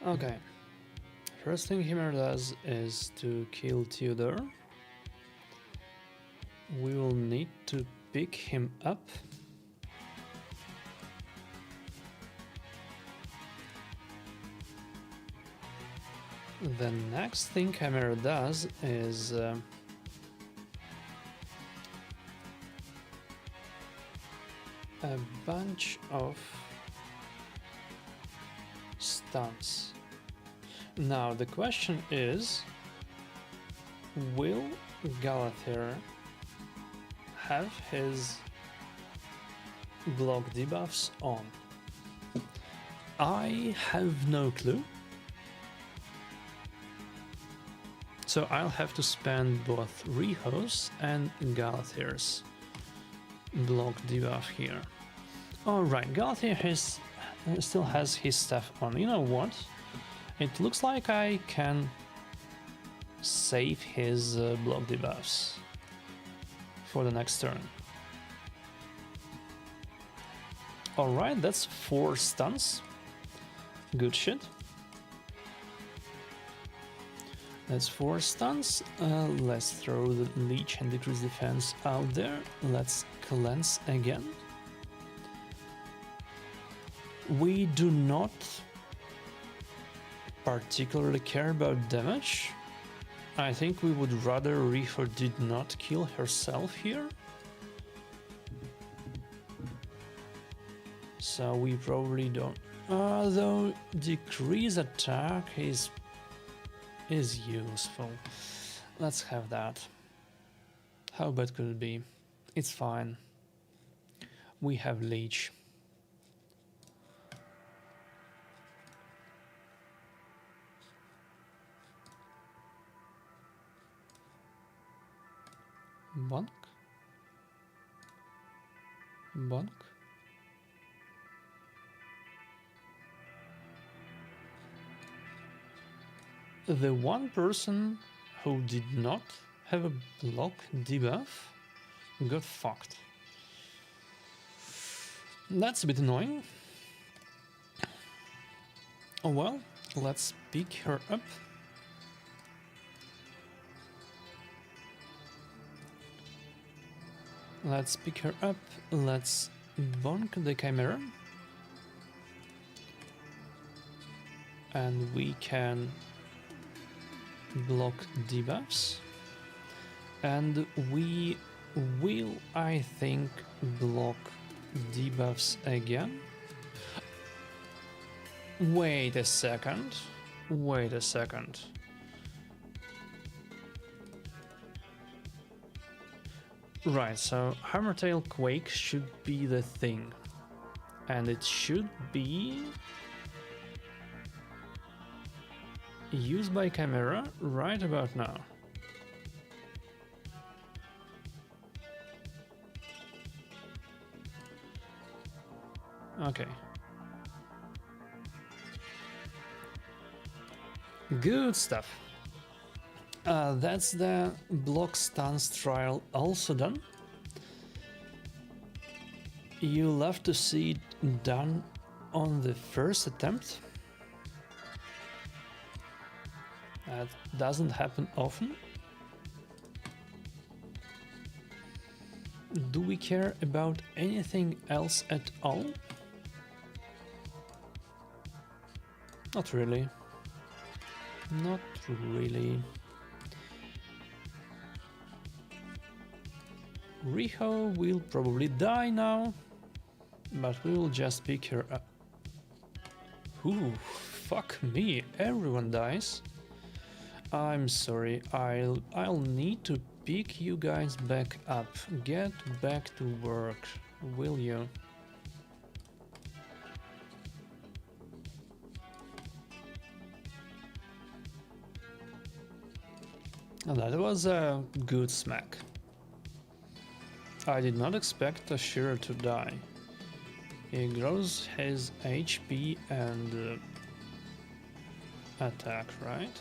Okay, first thing Chimera does is to kill Theodore. We will need to pick him up. The next thing Chimera does is a bunch of stuns. Now the question is, will Galathir have his block debuffs on? I have no clue. So I'll have to spend both Riho's and Galathir's block debuff here. Alright, Galathir still has his stuff on. You know what? It looks like I can save his block debuffs for the next turn. Alright, that's 4 stuns. Good shit. That's 4 stuns. Let's throw the leech and decrease defense out there. Let's cleanse again. We do not particularly care about damage. I think we would rather Riho did not kill herself here. So we probably don't. Though decrease attack is useful. Let's have that. How bad could it be? It's fine. We have leech. Bonk. Bonk. The one person who did not have a block debuff got fucked. That's a bit annoying. Oh well, let's pick her up. Let's pick her up. Let's bonk the Chimera. And we can block debuffs. And we will, I think, block debuffs again. Wait a second. Wait a second. Right, so Hammertail Quake should be the thing. And it should be used by Chimera right about now. Okay. Good stuff. That's the block stance trial also done. You'll have to see it done on the first attempt. That doesn't happen often. Do we care about anything else at all? Not really. Not really. Riho will probably die now, but we will just pick her up. Ooh, fuck me, everyone dies. I'm sorry, I'll need to pick you guys back up. Get back to work, will you? That was a good smack. I did not expect Ashira to die. He grows his HP and attack, right?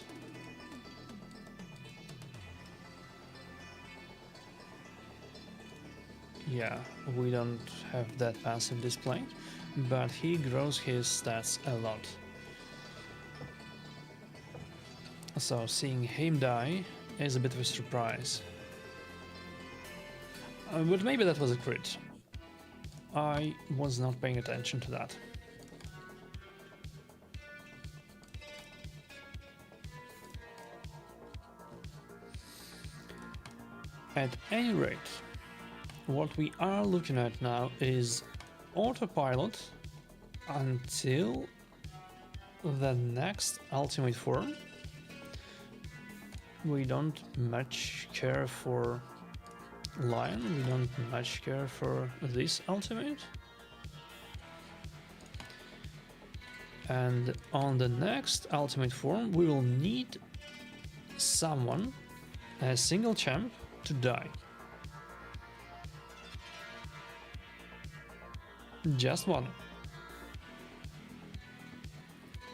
Yeah, we don't have that passive display, but he grows his stats a lot. So seeing him die is a bit of a surprise. But maybe that was a crit. I was not paying attention to that. At any rate, what we are looking at now is autopilot until the next ultimate form. We don't much care for Lion, we don't much care for this ultimate. And on the next ultimate form, we will need someone, a single champ, to die. Just one.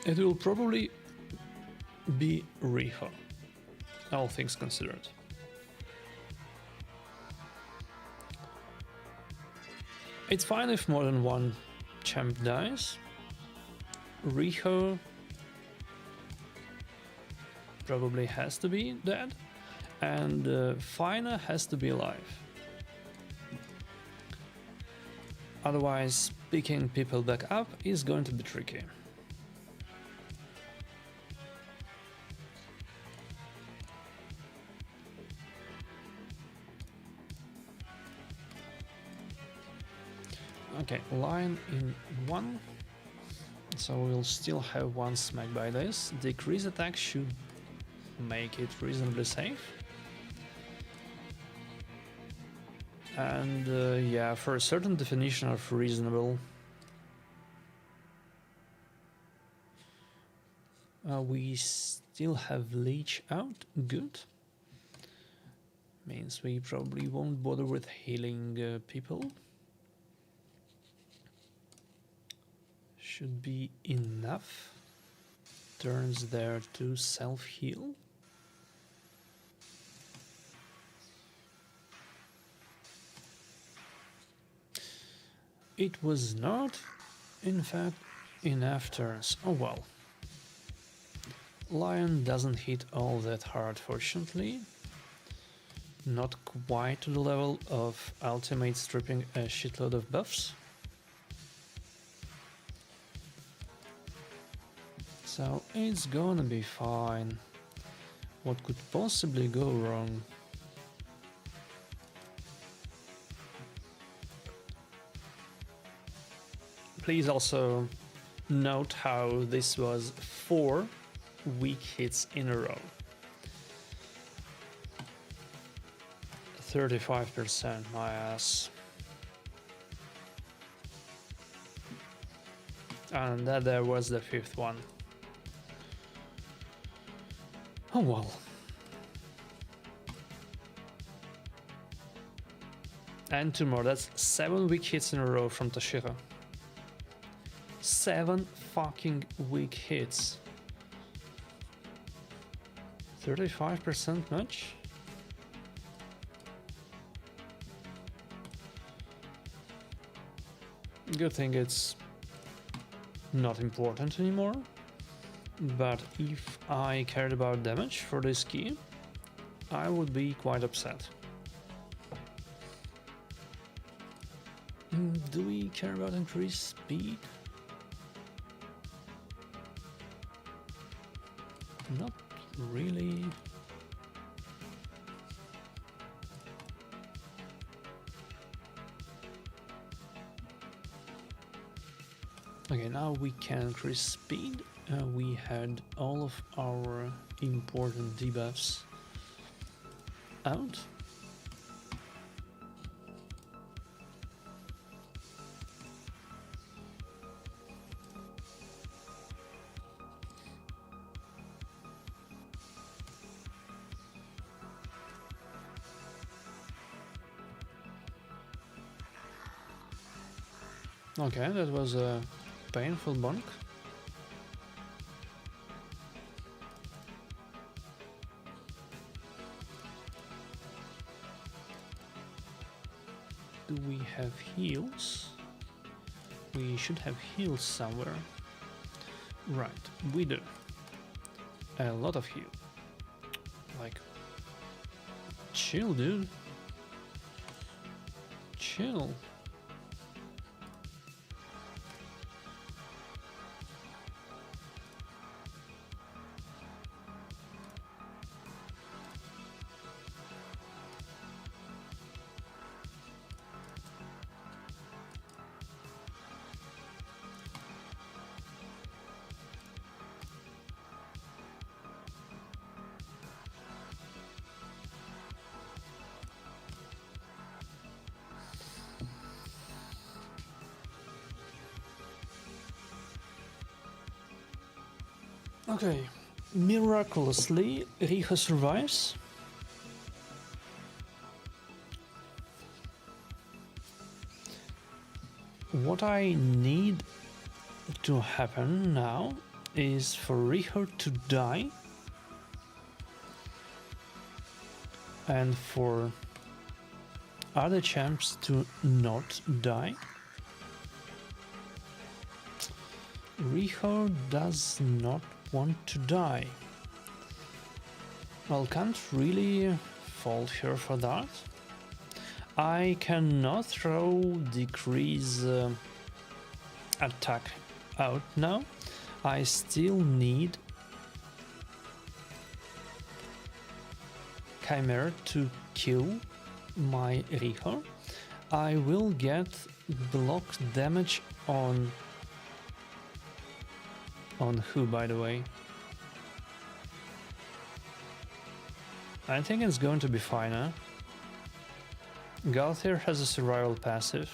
It will probably be Riho, all things considered. It's fine if more than one champ dies. Riho probably has to be dead, and Fina has to be alive. Otherwise, picking people back up is going to be tricky. Okay, line in 1. So we'll still have one smack by this. Decrease attack should make it reasonably safe. And yeah, for a certain definition of reasonable, we still have leech out. Good. Means we probably won't bother with healing people. Should be enough. Turns there to self-heal. It was not, in fact, enough turns. Oh well. Lion doesn't hit all that hard, fortunately. Not quite to the level of ultimate stripping a shitload of buffs. So it's gonna be fine. What could possibly go wrong? Please also note how this was 4 weak hits in a row. 35%, my ass. And that there was the 5th one. Oh well. And 2 more, that's 7 weak hits in a row from Toshiro. 7 fucking weak hits. 35% much? Good thing it's not important anymore. But if I cared about damage for this key, I would be quite upset. Do we care about increased speed? Not really. Okay, now we can increase speed. We had all of our important debuffs out. Okay, that was a painful bonk. Do we have heals? We should have heals somewhere. Right, we do. A lot of heal. Like, chill, dude. Chill. Okay, miraculously, Riho survives. What I need to happen now is for Riho to die and for other champs to not die. Riho does not want to die. Well, can't really fault her for that. I cannot throw decrease attack out now. I still need Chimera to kill my Riho. I will get block damage on who, by the way? I think it's going to be fine, huh? Galthier has a survival passive.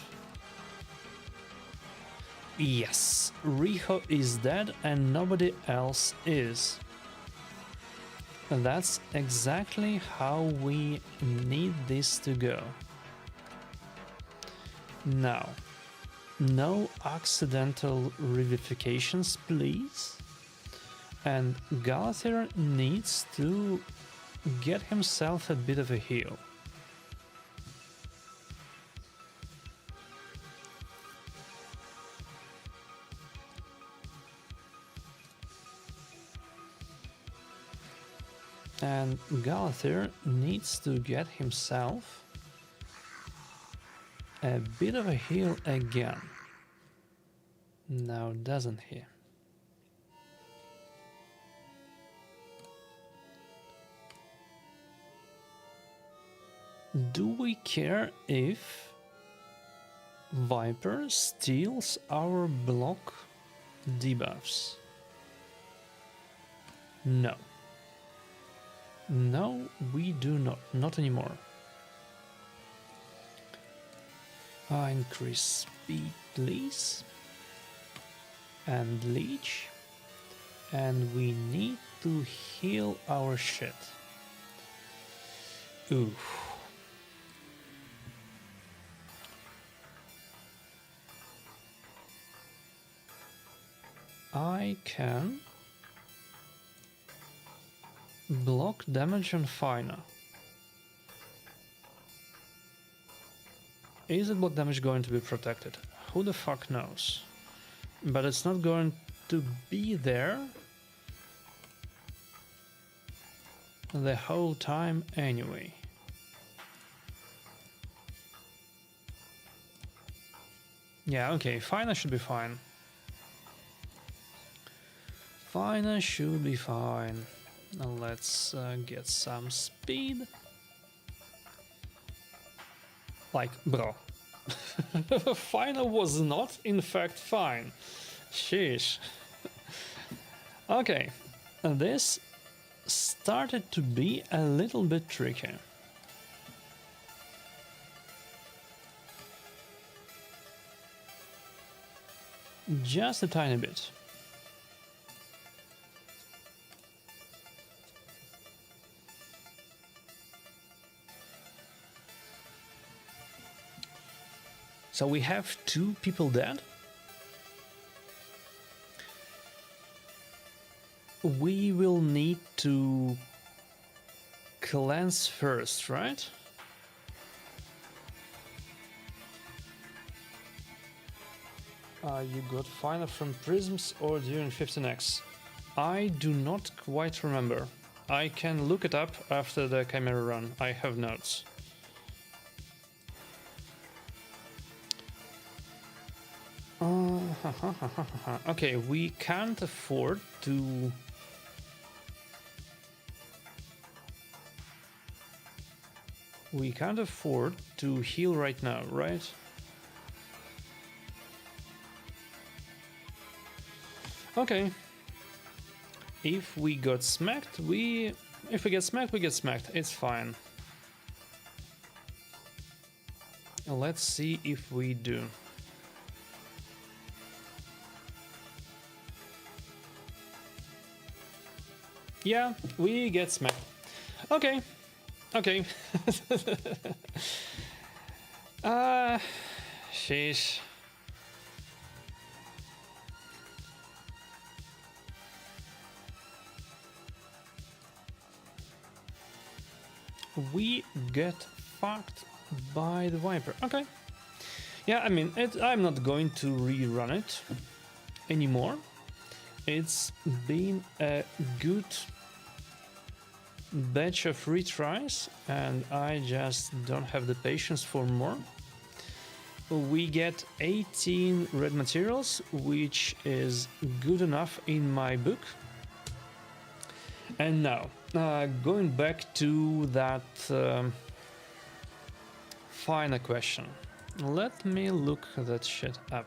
Yes, Riho is dead and nobody else is. And that's exactly how we need this to go. Now, no accidental revivifications, please. And Galthier needs to get himself a bit of a heal. And Galthier needs to get himself a bit of a heal again. Now, doesn't he? Do we care if Viper steals our block debuffs? No. No, we do not. Not anymore. Increase speed, please. And leech. And we need to heal our shit. Oof. I can block damage on Fina. Is the block damage going to be protected? Who the fuck knows? But it's not going to be there the whole time anyway. Yeah, okay, Fina should be fine. Fina should be fine. Now let's get some speed. Like, bro. Fina was not, in fact, fine. Sheesh. Okay, this started to be a little bit tricky. Just a tiny bit. So we have 2 people dead. We will need to cleanse first, right? You got Fina from Prisms or during 15x? I do not quite remember. I can look it up after the Chimera run. I have notes. Okay, we can't afford to... We can't afford to heal right now, right? Okay. If we got smacked, If we get smacked, we get smacked. It's fine. Let's see if we do. Yeah, we get smacked. Okay. Okay. Sheesh. We get fucked by the Viper. Okay. Yeah, I mean, I'm not going to rerun it anymore. It's been a good batch of retries, and I just don't have the patience for more. We get 18 red materials, which is good enough in my book. And now, going back to that final question. Let me look that shit up.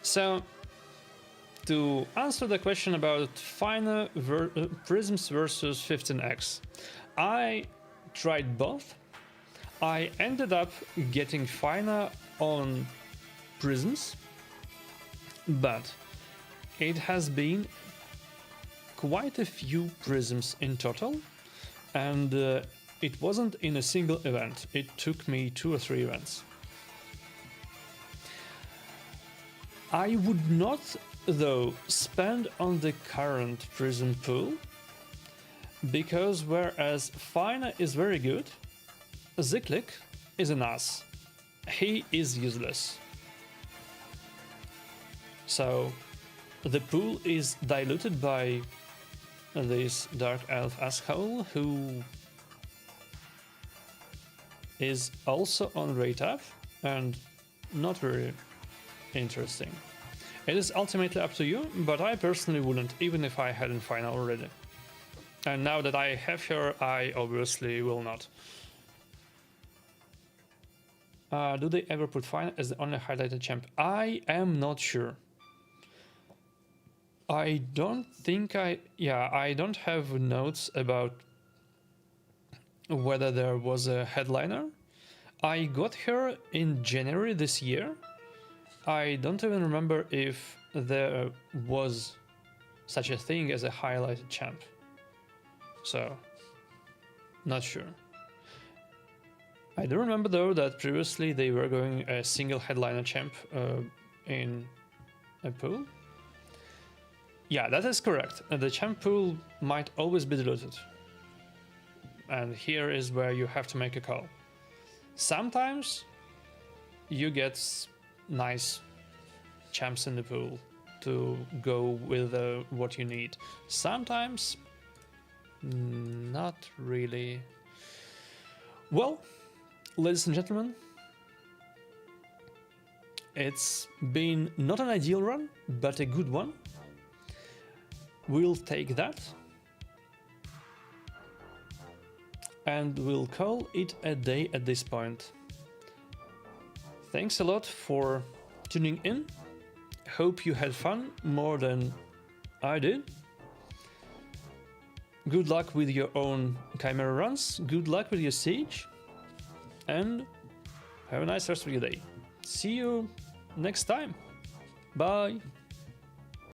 So, to answer the question about finer prisms versus 15x, I tried both. I ended up getting finer on prisms, but it has been quite a few prisms in total, and it wasn't in a single event. It took me 2 or 3 events. I would not, though, spend on the current prism pool, because whereas Finer is very good, Ziklik is an ass. He is useless. So the pool is diluted by this Dark Elf asshole who is also on rate up and not very interesting. It is ultimately up to you, but I personally wouldn't, even if I hadn't Final already. And now that I have her, I obviously will not. Do they ever put Final as the only highlighted champ? I am not sure. I don't think I don't have notes about whether there was a headliner. I got her in January this year. I don't even remember if there was such a thing as a highlighted champ. So, not sure. I do remember though that previously they were going a single headliner champ in a pool. Yeah, that is correct. The champ pool might always be diluted. And here is where you have to make a call. Sometimes you get nice champs in the pool to go with what you need. Sometimes not really. Well, ladies and gentlemen, it's been not an ideal run, but a good one. We'll take that and we'll call it a day at this point. Thanks a lot for tuning in. Hope you had fun more than I did. Good luck with your own Chimera runs, good luck with your siege, and have a nice rest of your day. See you next time. Bye.